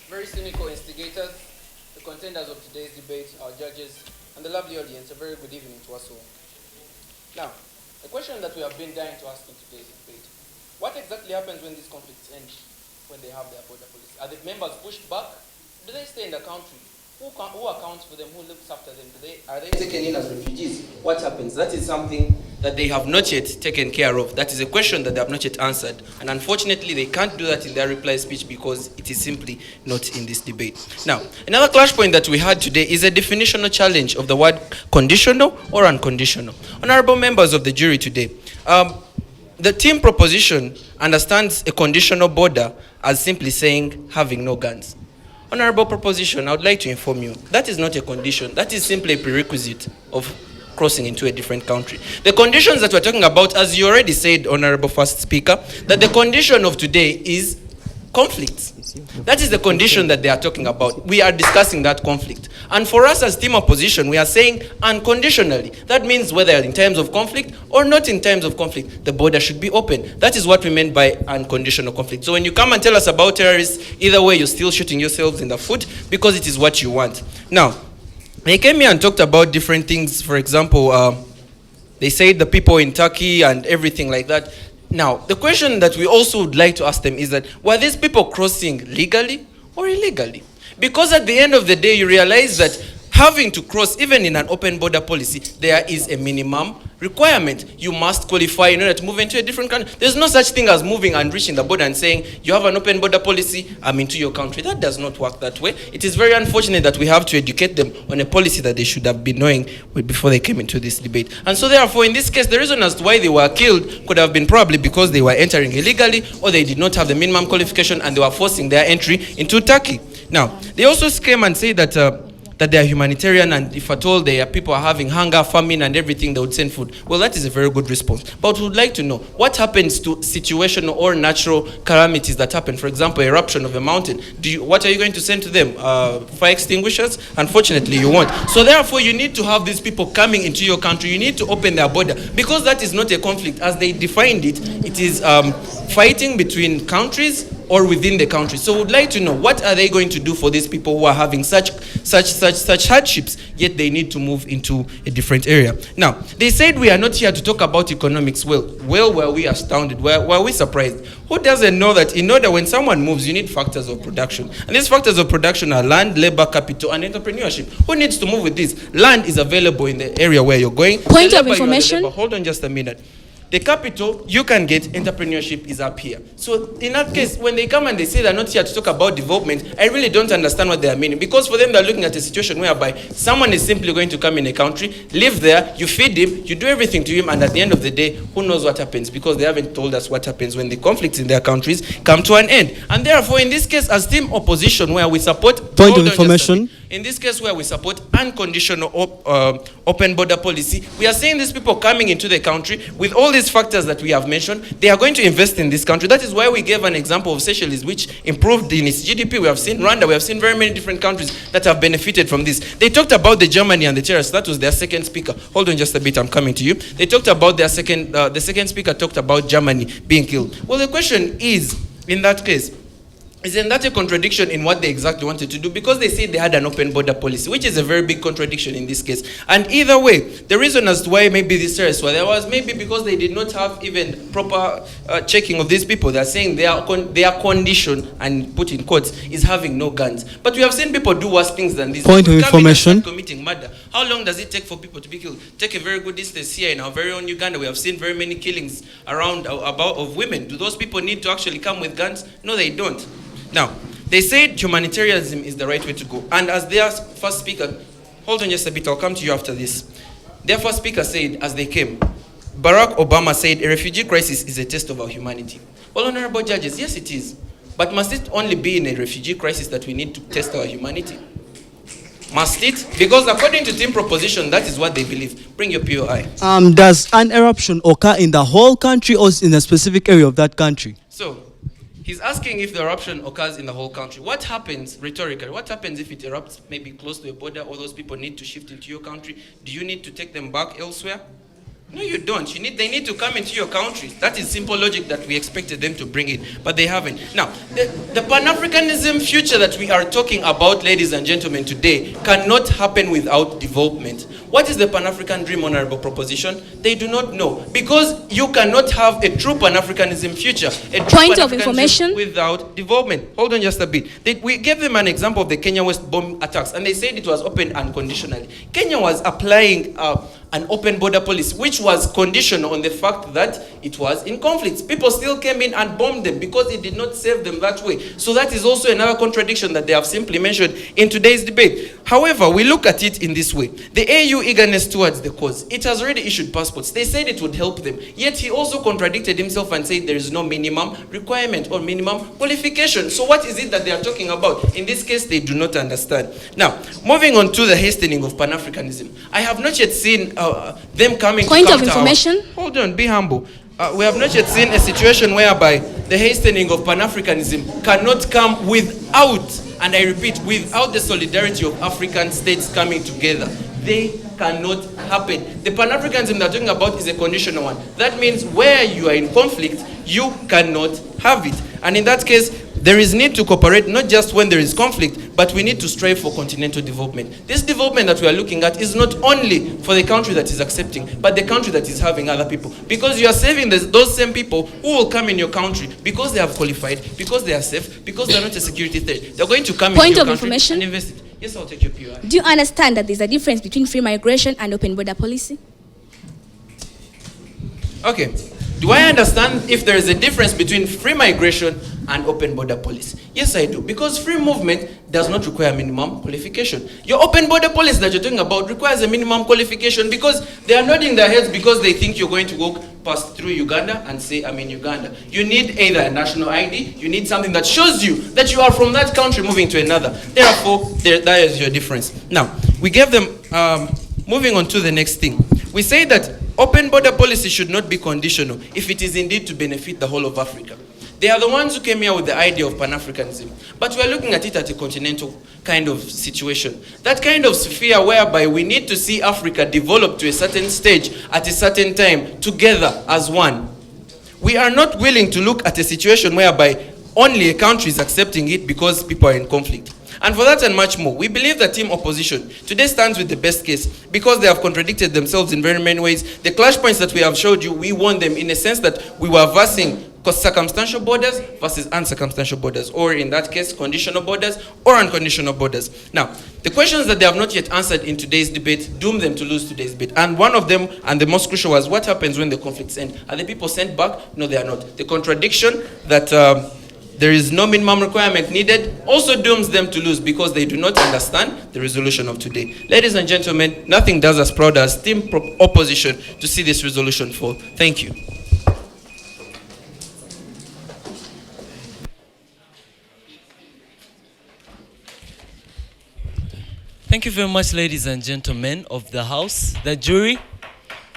Very cynical instigators, the contenders of today's debate, our judges, and the lovely audience, a very good evening to us all. Now, the question that we have been dying to ask in today's debate, what exactly happens when these conflicts end, when they have their border policy? Are the members pushed back? Do they stay in the country? Who accounts for them? Who looks after them? Are they taken in as refugees? What happens? That is something that they have not yet taken care of. That is a question that they have not yet answered. And unfortunately, they can't do that in their reply speech because it is simply not in this debate. Now, another clash point that we had today is a definitional challenge of the word conditional or unconditional. Honorable members of the jury today, the team proposition understands a conditional border as simply saying having no guns. Honorable proposition, I would like to inform you, that is not a condition. That is simply a prerequisite of crossing into a different country. The conditions that we're talking about, as you already said, Honorable First Speaker, that the condition of today is conflict. That is the condition that they are talking about. We are discussing that conflict. And for us as team opposition, we are saying unconditionally. That means whether in terms of conflict or not in terms of conflict, the border should be open. That is what we meant by unconditional conflict. So when you come and tell us about terrorists, either way, you're still shooting yourselves in the foot because it is what you want. Now, they came here and talked about different things. For example, they said the people in Turkey and everything like that. Now, the question that we also would like to ask them is that, were these people crossing legally or illegally? Because at the end of the day, you realize that having to cross, even in an open border policy, there is a minimum requirement. You must qualify in order to move into a different country. There's no such thing as moving and reaching the border and saying, you have an open border policy, I'm into your country. That does not work that way. It is very unfortunate that we have to educate them on a policy that they should have been knowing before they came into this debate. And so therefore, in this case, the reason as to why they were killed could have been probably because they were entering illegally or they did not have the minimum qualification and they were forcing their entry into Turkey. Now, they also came and say that they are humanitarian, and if at all their people are having hunger, famine, and everything, they would send food. Well, that is a very good response. But we would like to know, what happens to situational or natural calamities that happen? For example, eruption of a mountain. What are you going to send to them? Fire extinguishers? Unfortunately, you won't. So therefore, you need to have these people coming into your country. You need to open their border. Because that is not a conflict. As they defined it, it is fighting between countries or within the country. So we'd like to know, what are they going to do for these people who are having such hardships, yet they need to move into a different area? Now, they said we are not here to talk about economics. Well, were we astounded? Were we surprised? Who doesn't know that in order when someone moves, you need factors of production? And these factors of production are land, labor, capital, and entrepreneurship. Who needs to move with this? Land is available in the area where you're going. Point of information. Hold on just a minute. the capital you can get entrepreneurship is up here. So in that case, when they come and they say they're not here to talk about development, I really don't understand what they are meaning. Because for them, they're looking at a situation whereby someone is simply going to come in a country, live there, you feed him, you do everything to him, and at the end of the day, who knows what happens? Because they haven't told us what happens when the conflicts in their countries come to an end. And therefore, in this case, as team opposition, where we support... Point of information. In this case, where we support unconditional open border policy, we are saying these people coming into the country with all these factors that we have mentioned, they are going to invest in this country. That is why we gave an example of Seychelles, which improved in its GDP. We have seen Rwanda. We have seen very many different countries that have benefited from this. They talked about the Germany and the terrorists. That was their second speaker. Hold on just a bit. I'm coming to you. They talked about their second. The second speaker talked about Germany being killed. Well, the question is, in that case, isn't that a contradiction in what they exactly wanted to do? Because they said they had an open border policy, which is a very big contradiction in this case. And either way, the reason as to why maybe these terrorists were there was maybe because they did not have even proper checking of these people. They're saying their condition, and put in quotes, is having no guns. But we have seen people do worse things than this. Point of information. Committing murder. How long does it take for people to be killed? Take a very good distance here in our very own Uganda. We have seen very many killings around of women. Do those people need to actually come with guns? No, they don't. Now, they said humanitarianism is the right way to go. And as their first speaker, hold on just a bit, I'll come to you after this. Their first speaker said, as they came, Barack Obama said, a refugee crisis is a test of our humanity. Well, honorable judges, yes it is. But must it only be in a refugee crisis that we need to test our humanity? Must it? Because according to team proposition, that is what they believe. Bring your POI. Does an eruption occur in the whole country or in a specific area of that country? So, he's asking if the eruption occurs in the whole country. What happens, rhetorically, what happens if it erupts maybe close to a border, or those people need to shift into your country? Do you need to take them back elsewhere? No, you don't. They need to come into your country. That is simple logic that we expected them to bring in, but they haven't. Now, the Pan-Africanism future that we are talking about, ladies and gentlemen, today cannot happen without development. What is the Pan-African dream, honorable proposition? They do not know. Because you cannot have a true Pan-Africanism future, a true Point of information, without development. Hold on just a bit. We gave them an example of the Kenya West bomb attacks, and they said it was open unconditionally. Kenya was applying an open border policy, which was conditional on the fact that it was in conflicts. People still came in and bombed them because it did not save them that way. So that is also another contradiction that they have simply mentioned in today's debate. However, we look at it in this way. The AU eagerness towards the cause, it has already issued passports. They said it would help them. Yet he also contradicted himself and said there is no minimum requirement or minimum qualification. So what is it that they are talking about? In this case, they do not understand. Now, moving on to the hastening of Pan-Africanism. I have not yet seen them coming Point to of information. Hold on, be humble. We have not yet seen a situation whereby the hastening of Pan-Africanism cannot come without, and I repeat, without the solidarity of African states coming together. They cannot happen. The Pan-Africanism they're talking about is a conditional one. That means where you are in conflict, you cannot have it. And in that case, there is need to cooperate not just when there is conflict, but we need to strive for continental development. This development that we are looking at is not only for the country that is accepting, but the country that is having other people. Because you are saving those same people who will come in your country because they have qualified, because they are safe, because they are not a security threat. They're going to come into your country and invest it. Yes, I'll take your POI. Do you understand that there's a difference between free migration and open border policy? Okay. Do I understand if there is a difference between free migration and open border policy? Yes, I do. Because free movement does not require minimum qualification. Your open border policy that you're talking about requires a minimum qualification because they are nodding their heads because they think you're going to walk past through Uganda and say, I'm in Uganda. You need either a national ID, you need something that shows you that you are from that country moving to another. Therefore, that is your difference. Now, we gave them, moving on to the next thing. We say that open border policy should not be conditional if it is indeed to benefit the whole of Africa. They are the ones who came here with the idea of Pan-Africanism. But we are looking at it at a continental kind of situation. That kind of sphere whereby we need to see Africa develop to a certain stage at a certain time together as one. We are not willing to look at a situation whereby only a country is accepting it because people are in conflict. And for that and much more, we believe that team opposition today stands with the best case because they have contradicted themselves in very many ways. The clash points that we have showed you, we won them in a sense that we were versing Because circumstantial borders versus uncircumstantial borders, or in that case, conditional borders or unconditional borders. Now, the questions that they have not yet answered in today's debate doom them to lose today's debate. And one of them, and the most crucial, was what happens when the conflicts end? Are the people sent back? No, they are not. The contradiction that there is no minimum requirement needed also dooms them to lose because they do not understand the resolution of today. Ladies and gentlemen, nothing does us proud as team opposition to see this resolution fall. Thank you. Thank you very much, ladies and gentlemen of the House, the jury.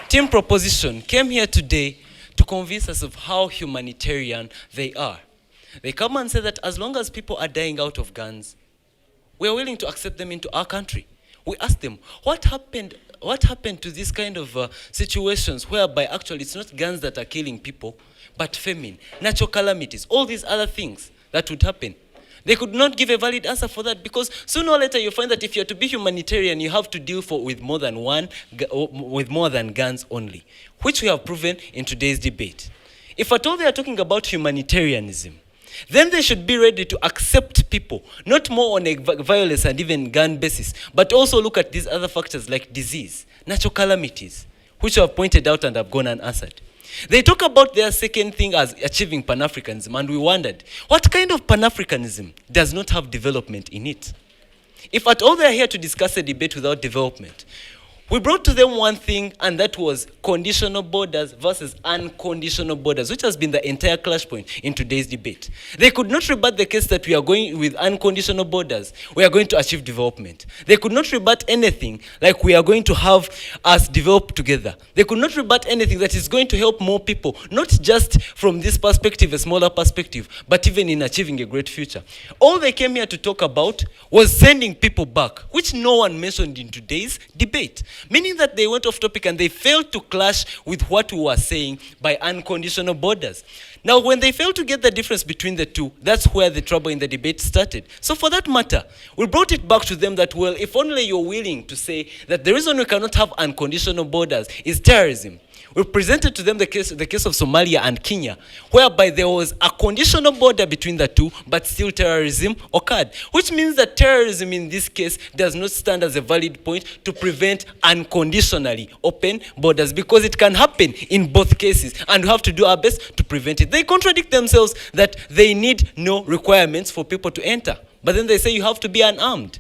Team Proposition came here today to convince us of how humanitarian they are. They come and say that as long as people are dying out of guns, we are willing to accept them into our country. We ask them, what happened to this kind of situations whereby actually it's not guns that are killing people, but famine, natural calamities, all these other things that would happen. They could not give a valid answer for that because sooner or later you find that if you're to be humanitarian, you have to deal with more than guns only, which we have proven in today's debate. If at all they are talking about humanitarianism, then they should be ready to accept people, not more on a violence and even gun basis, but also look at these other factors like disease, natural calamities, which I have pointed out and have gone unanswered. They talk about their second thing as achieving Pan-Africanism, and we wondered, what kind of Pan-Africanism does not have development in it? If at all they are here to discuss a debate without development, we brought to them one thing, and that was conditional borders versus unconditional borders, which has been the entire clash point in today's debate. They could not rebut the case that we are going with unconditional borders, we are going to achieve development. They could not rebut anything like we are going to have us develop together. They could not rebut anything that is going to help more people, not just from this perspective, a smaller perspective, but even in achieving a great future. All they came here to talk about was sending people back, which no one mentioned in today's debate. Meaning that they went off topic and they failed to clash with what we were saying by unconditional borders. Now, when they failed to get the difference between the two, that's where the trouble in the debate started. So for that matter, we brought it back to them that, well, if only you're willing to say that the reason we cannot have unconditional borders is terrorism. We presented to them the case of Somalia and Kenya, whereby there was a conditional border between the two, but still terrorism occurred. Which means that terrorism in this case does not stand as a valid point to prevent unconditionally open borders, because it can happen in both cases, and we have to do our best to prevent it. They contradict themselves that they need no requirements for people to enter, but then they say you have to be unarmed.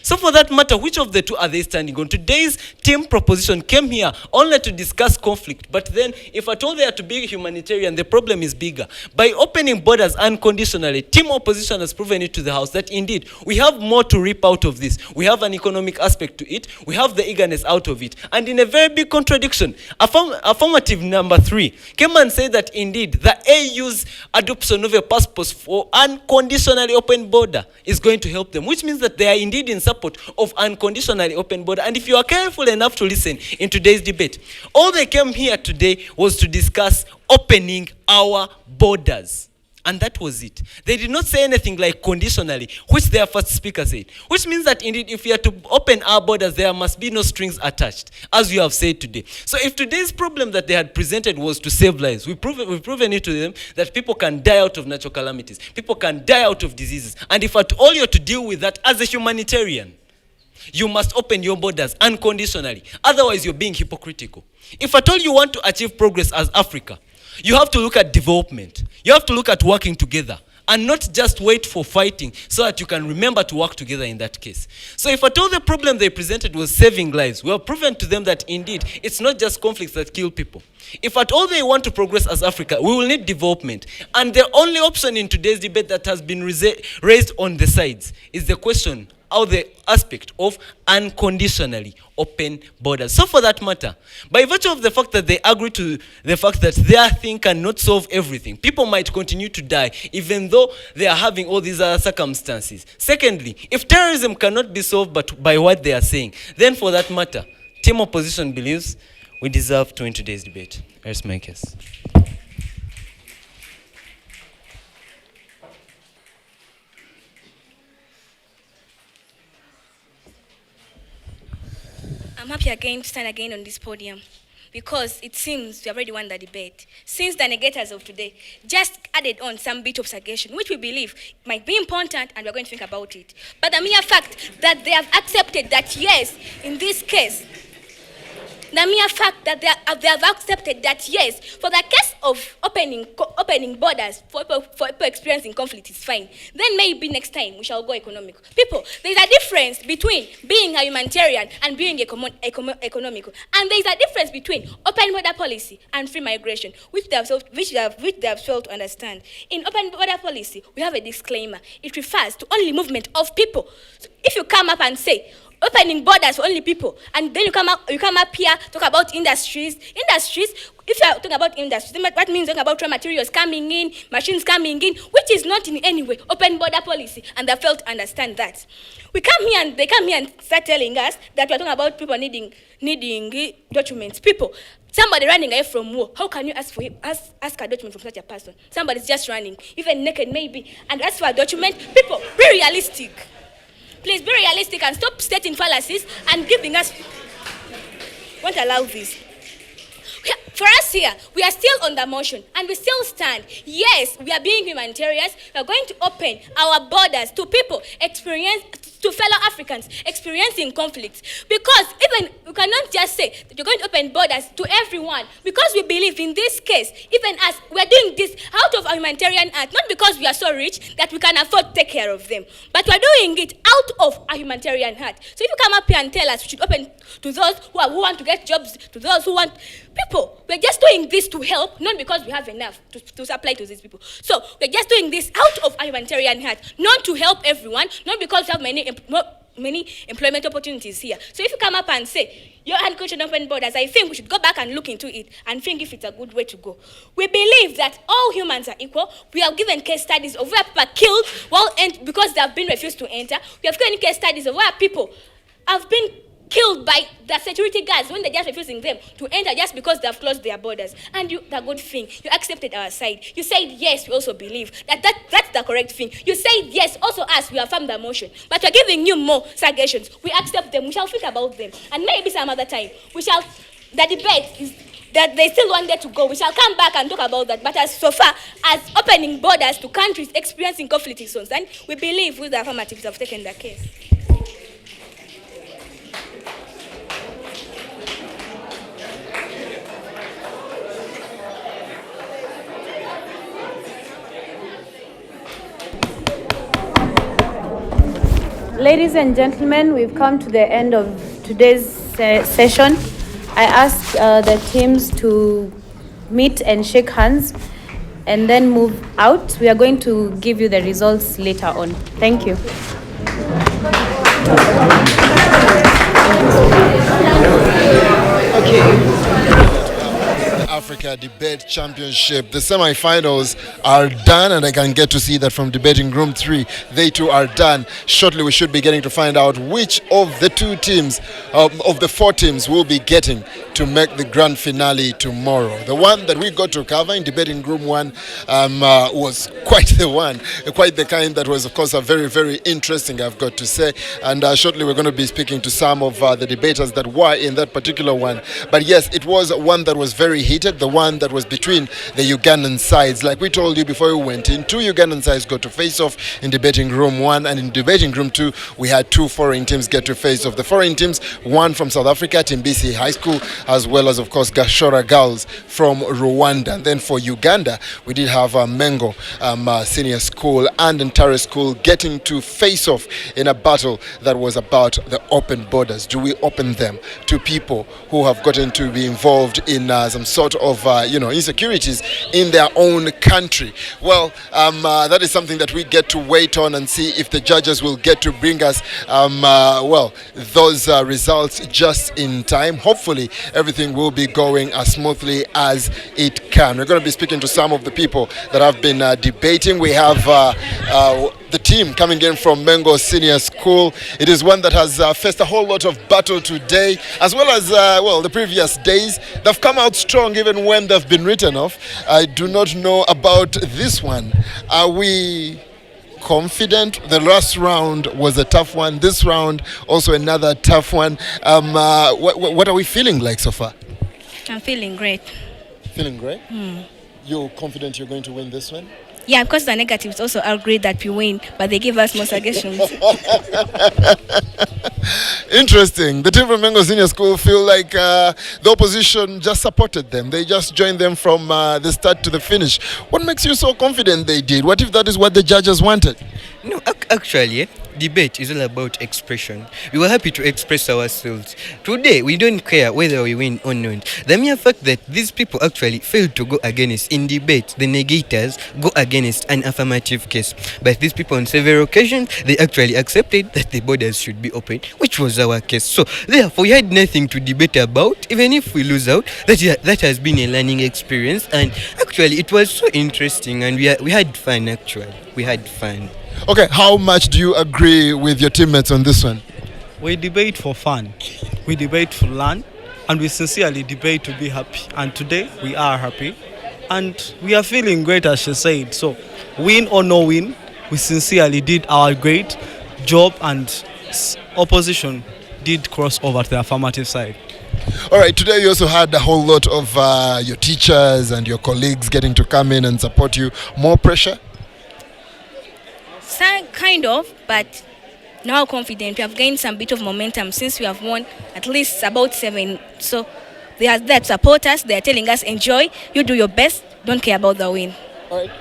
So for that matter, which of the two are they standing on? Today's team proposition came here only to discuss conflict. But then, if at all they are to be humanitarian, the problem is bigger. By opening borders unconditionally, team opposition has proven it to the House that indeed, we have more to reap out of this. We have an economic aspect to it. We have the eagerness out of it. And in a very big contradiction, affirmative number 3 came and said that indeed, the AU's adoption of a passport for unconditionally open border is going to help them, which means that they are indeed in support of unconditionally open border. And if you are careful enough to listen in today's debate, all they came here today was to discuss opening our borders. And that was it. They did not say anything like conditionally, which their first speaker said. Which means that indeed, if we are to open our borders, there must be no strings attached, as you have said today. So if today's problem that they had presented was to save lives, we've proven it to them that people can die out of natural calamities. People can die out of diseases. And if at all you're to deal with that as a humanitarian, you must open your borders unconditionally. Otherwise, you're being hypocritical. If at all you want to achieve progress as Africa, you have to look at development. You have to look at working together and not just wait for fighting so that you can remember to work together in that case. So if at all the problem they presented was saving lives, we have proven to them that indeed it's not just conflicts that kill people. If at all they want to progress as Africa, we will need development. And the only option in today's debate that has been raised on the sides is the question or the aspect of unconditionally open borders. So for that matter, by virtue of the fact that they agree to the fact that their thing cannot solve everything, people might continue to die even though they are having all these other circumstances. Secondly, if terrorism cannot be solved but by what they are saying, then for that matter, team opposition believes we deserve to win today's debate. Here's my case. I'm happy again to stand again on this podium. because it seems we have already won the debate. Since the negators of today just added on some bit of suggestion, which we believe might be important and we're going to think about it. But the mere fact that they have accepted that, yes, in this case, the mere fact that they have accepted that, yes, for the case of opening borders for people experiencing conflict is fine, then maybe next time we shall go economic. People, there is a difference between being a humanitarian and being economical. And there is a difference between open border policy and free migration, which they have failed to understand. In open border policy, we have a disclaimer. It refers to only movement of people. So if you come up and say, opening borders for only people, and then you come up here, talk about industries. If you are talking about industries, that means talking about raw materials coming in, machines coming in, which is not in any way open border policy, and they fail to understand that. They come here and start telling us that we are talking about people needing documents. People, somebody running away from war, how can you ask a document from such a person? Somebody's just running, even naked maybe, and ask for a document. People, be realistic. Please be realistic and stop stating fallacies and giving us. Won't allow this. For us here, we are still on the motion and we still stand. Yes, we are being humanitarians. We are going to open our borders to people to fellow Africans experiencing conflicts. Because even we cannot just say that you're going to open borders to everyone, because we believe in this case, even as we are doing this out of our humanitarian act, not because we are so rich that we can afford to take care of them, but we're doing it out of our humanitarian heart. So if you come up here and tell us we should open to those who want to get jobs, to those who want people, we're just doing this to help, not because we have enough to supply to these people. So we're just doing this out of our humanitarian heart, not to help everyone, not because we have many employment opportunities here. So if you come up and say, your agriculture open borders, I think we should go back and look into it and think if it's a good way to go. We believe that all humans are equal. We have given case studies of where people are killed because they have been refused to enter. We have given case studies of where people have been killed by the security guards when they're just refusing them to enter just because they have closed their borders. And the good thing, you accepted our side. You said, yes, we also believe that's the correct thing. You said, yes, also us, we affirm the motion. But we're giving you more suggestions. We accept them. We shall think about them. And maybe some other time, the debate is that they still want there to go. We shall come back and talk about that. But so far as opening borders to countries experiencing conflict is concerned, we believe with the affirmatives have taken the case. Ladies and gentlemen, we've come to the end of today's session. I ask the teams to meet and shake hands and then move out. We are going to give you the results later on. Thank you. Africa Debate Championship. The semi-finals are done, and I can get to see that from debating room 3. They too are done. Shortly we should be getting to find out which of the 2 teams, of the 4 teams, will be getting to make the grand finale tomorrow. The one that we got to cover in debating room 1 was quite the kind that was, of course, a very, very interesting, I've got to say. And shortly we're going to be speaking to some of the debaters that were in that particular one. But yes, it was one that was very heated, the one that was between the Ugandan sides. Like we told you before we went in, 2 Ugandan sides got to face off in debating room 1, and in debating room 2 we had 2 foreign teams get to face off. The foreign teams, one from South Africa, Timbisi High School, as well as, of course, Gashora Girls from Rwanda. And then for Uganda, we did have Mengo Senior School and Ntare School getting to face off in a battle that was about the open borders. Do we open them to people who have gotten to be involved in some sort of insecurities in their own country? Well, that is something that we get to wait on and see if the judges will get to bring us those results just in time. Hopefully everything will be going as smoothly as it can. We're going to be speaking to some of the people that have been debating. We have the team coming in from Mengo Senior School. It is one that has faced a whole lot of battle today, as well as the previous days. They've come out strong even when they've been written off. I do not know about this one. Are we confident? The last round was a tough one. This round also another tough one. What are we feeling like so far? I'm feeling great. Feeling great? You're confident you're going to win this one? Yeah, because the negatives also agree that we win, but they give us more suggestions. Interesting. The team from Mengo Senior School feel like the opposition just supported them. They just joined them from the start to the finish. What makes you so confident they did? What if that is what the judges wanted? No, actually, debate is all about expression. We were happy to express ourselves. Today, we don't care whether we win or not. The mere fact that these people actually failed to go against in debate, the negators go against an affirmative case. But these people on several occasions, they actually accepted that the borders should be open, which was our case. So, therefore, we had nothing to debate about. Even if we lose out, that has been a learning experience. And actually, it was so interesting and we had fun, actually. We had fun. Okay, how much do you agree with your teammates on this one? We debate for fun, we debate to learn, and we sincerely debate to be happy. And today we are happy, and we are feeling great, as she said. So, win or no win, we sincerely did our great job, and opposition did cross over to the affirmative side. All right, today you also had a whole lot of your teachers and your colleagues getting to come in and support you. More pressure? Kind of, but now confident. We have gained some bit of momentum since we have won at least about 7. So they are there to support us. They are telling us, enjoy, you do your best, don't care about the win. All right.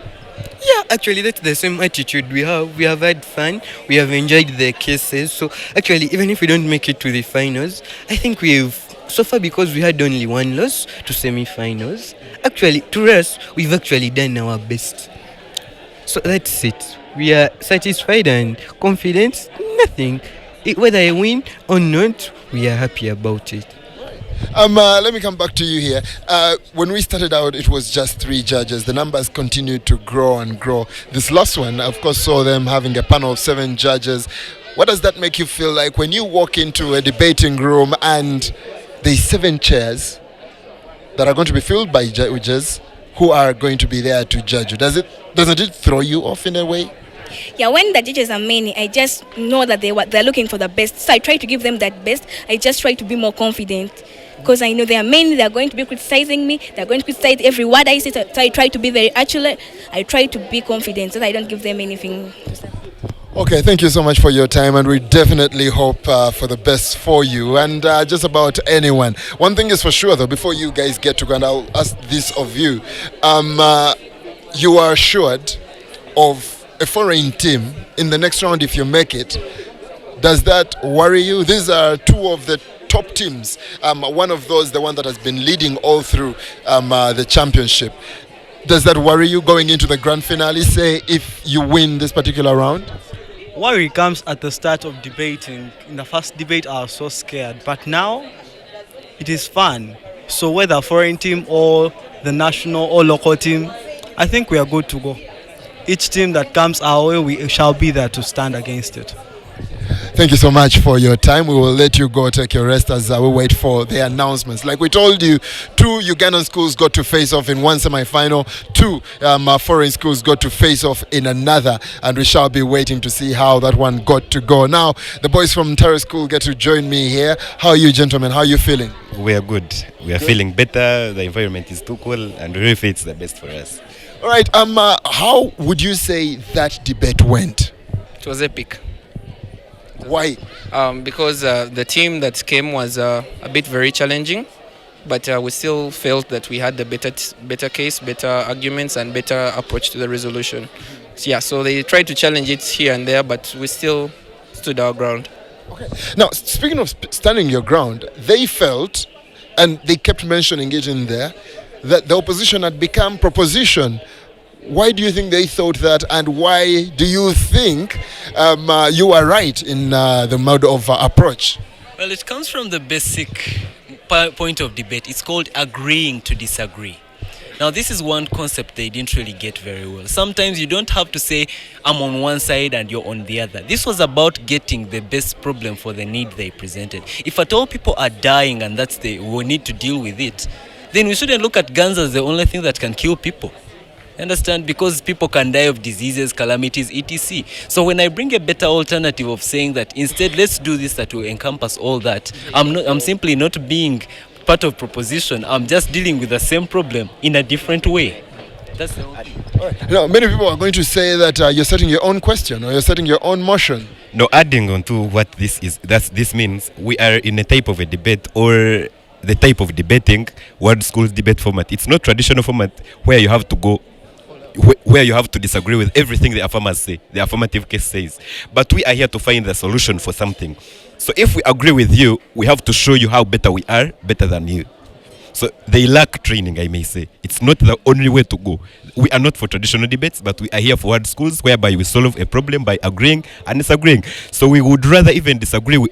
Yeah, actually, that's the same attitude we have. We have had fun. We have enjoyed the cases. So, actually, even if we don't make it to the finals, I think we've, so far because we had only one loss to semi-finals, actually, to us, we've actually done our best. So, that's it. We are satisfied and confident. Nothing. Whether I win or not, we are happy about it. Let me come back to you here. When we started out, it was just 3 judges. The numbers continued to grow and grow. This last one, of course, saw them having a panel of 7 judges. What does that make you feel like when you walk into a debating room and there's 7 chairs that are going to be filled by judges who are going to be there to judge you? Doesn't it throw you off in a way? Yeah, when the judges are many, I just know that they're looking for the best. So I try to give them that best. I just try to be more confident because I know they are many. They are going to be criticizing me. They are going to criticize every word I say. So I try to be very accurate. I try to be confident so that I don't give them anything. Okay, thank you so much for your time, and we definitely hope for the best for you and just about anyone. One thing is for sure, though, before you guys get to go, and I'll ask this of you, you are assured of a foreign team in the next round if you make it. Does that worry you? These are 2 of the top teams. One of those, the one that has been leading all through the championship. Does that worry you going into the grand finale, say, if you win this particular round? Worry comes at the start of debating. In the first debate, I was so scared, but now it is fun. So whether foreign team or the national or local team, I think we are good to go. Each team that comes our way, we shall be there to stand against it. Thank you so much for your time. We will let you go take your rest as we wait for the announcements. Like we told you, 2 Ugandan schools got to face off in one semi-final, 2 foreign schools got to face off in another, and we shall be waiting to see how that one got to go. Now, the boys from Ntare School get to join me here. How are you, gentlemen? How are you feeling? We are good. We are feeling better. The environment is too cool, and we really feel it's the best for us. All right. How would you say that debate went? It was epic. Why? Because the team that came was a bit very challenging, but we still felt that we had the better case, better arguments, and better approach to the resolution. So they tried to challenge it here and there, but we still stood our ground. Okay. Now, speaking of standing your ground, they felt, and they kept mentioning it in there, that the opposition had become proposition. Why do you think they thought that, and why do you think you are right in the mode of approach? Well, it comes from the basic point of debate. It's called agreeing to disagree. Now, this is one concept they didn't really get very well. Sometimes you don't have to say, I'm on one side and you're on the other. This was about getting the best problem for the need they presented. If at all people are dying and we need to deal with it, then we shouldn't look at guns as the only thing that can kill people. Understand? Because people can die of diseases, calamities, etc. So when I bring a better alternative of saying that instead let's do this that will encompass all that, I'm simply not being part of proposition. I'm just dealing with the same problem in a different way. That's the only thing. Now, many people are going to say that you're setting your own question or you're setting your own motion. No, adding on to what this means, we are in a type of a debate or the type of debating world schools debate format. It's not traditional format where you have to go, where you have to disagree with everything the affirmers say, the affirmative case says. But we are here to find the solution for something. So if we agree with you, we have to show you how better we are, better than you. So they lack training, I may say. It's not the only way to go. We are not for traditional debates, but we are here for world schools whereby we solve a problem by agreeing and disagreeing. So we would rather even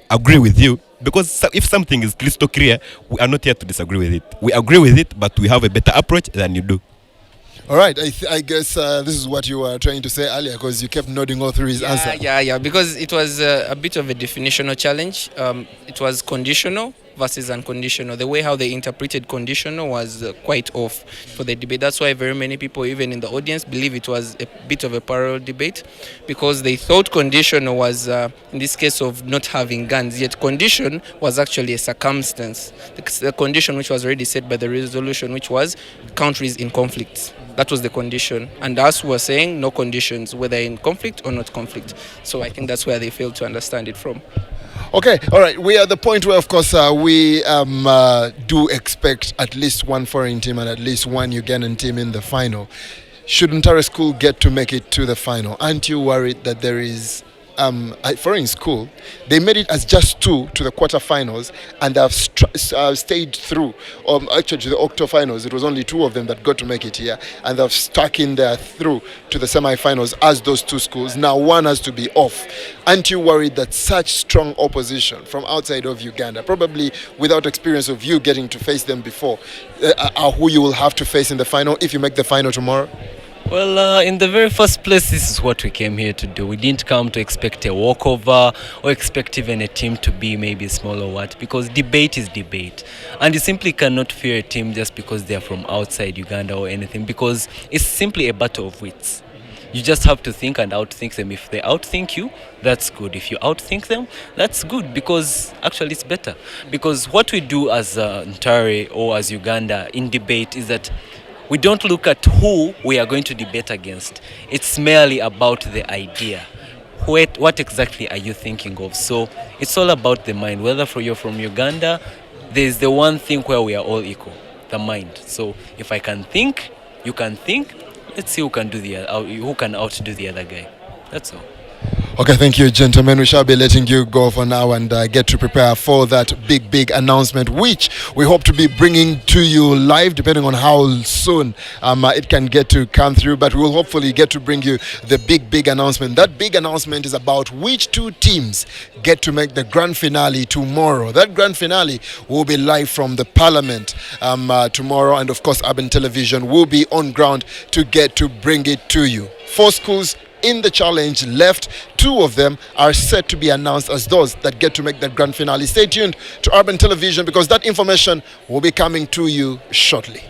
agree with you, because if something is crystal clear, we are not here to disagree with it. We agree with it, but we have a better approach than you do. All right, I guess this is what you were trying to say earlier, because you kept nodding all through his answer. Yeah, because it was a bit of a definitional challenge. It was conditional versus unconditional. The way how they interpreted conditional was quite off for the debate. That's why very many people, even in the audience, believe it was a bit of a parallel debate, because they thought conditional was, in this case, of not having guns, yet condition was actually a circumstance. The condition which was already set by the resolution, which was countries in conflict. That was the condition. And us were saying no conditions, whether in conflict or not conflict. So I think that's where they failed to understand it from. Okay, all right. We are at the point where, of course, we do expect at least one foreign team and at least one Ugandan team in the final. Should Ntare School get to make it to the final, aren't you worried that there is a foreign school? They made it as just two to the quarterfinals and have stayed through. Actually, to the octofinals, it was only two of them that got to make it here, and they've stuck in there through to the semi-finals as those two schools. Now one has to be off. Aren't you worried that such strong opposition from outside of Uganda, probably without experience of you getting to face them before, are who you will have to face in the final if you make the final tomorrow? Well, in the very first place, this is what we came here to do. We didn't come to expect a walkover or expect even a team to be maybe small or what, because debate is debate. And you simply cannot fear a team just because they are from outside Uganda or anything, because it's simply a battle of wits. You just have to think and outthink them. If they outthink you, that's good. If you outthink them, that's good, because actually it's better. Because what we do as Ntare or as Uganda in debate is that we don't look at who we are going to debate against. It's merely about the idea. What exactly are you thinking of? So it's all about the mind. Whether you're from Uganda, there's the one thing where we are all equal, the mind. So if I can think, you can think. Let's see who can outdo the other guy. That's all. Okay, thank you, gentlemen. We shall be letting you go for now and get to prepare for that big announcement, which we hope to be bringing to you live, depending on how soon it can get to come through. But we will hopefully get to bring you the big announcement. That big announcement is about which two teams get to make the grand finale tomorrow. That grand finale will be live from the Parliament tomorrow, and of course, Urban Television will be on ground to get to bring it to you. 4 schools in the challenge left. 2 of them are set to be announced as those that get to make that grand finale. Stay tuned to Urban Television, because that information will be coming to you shortly.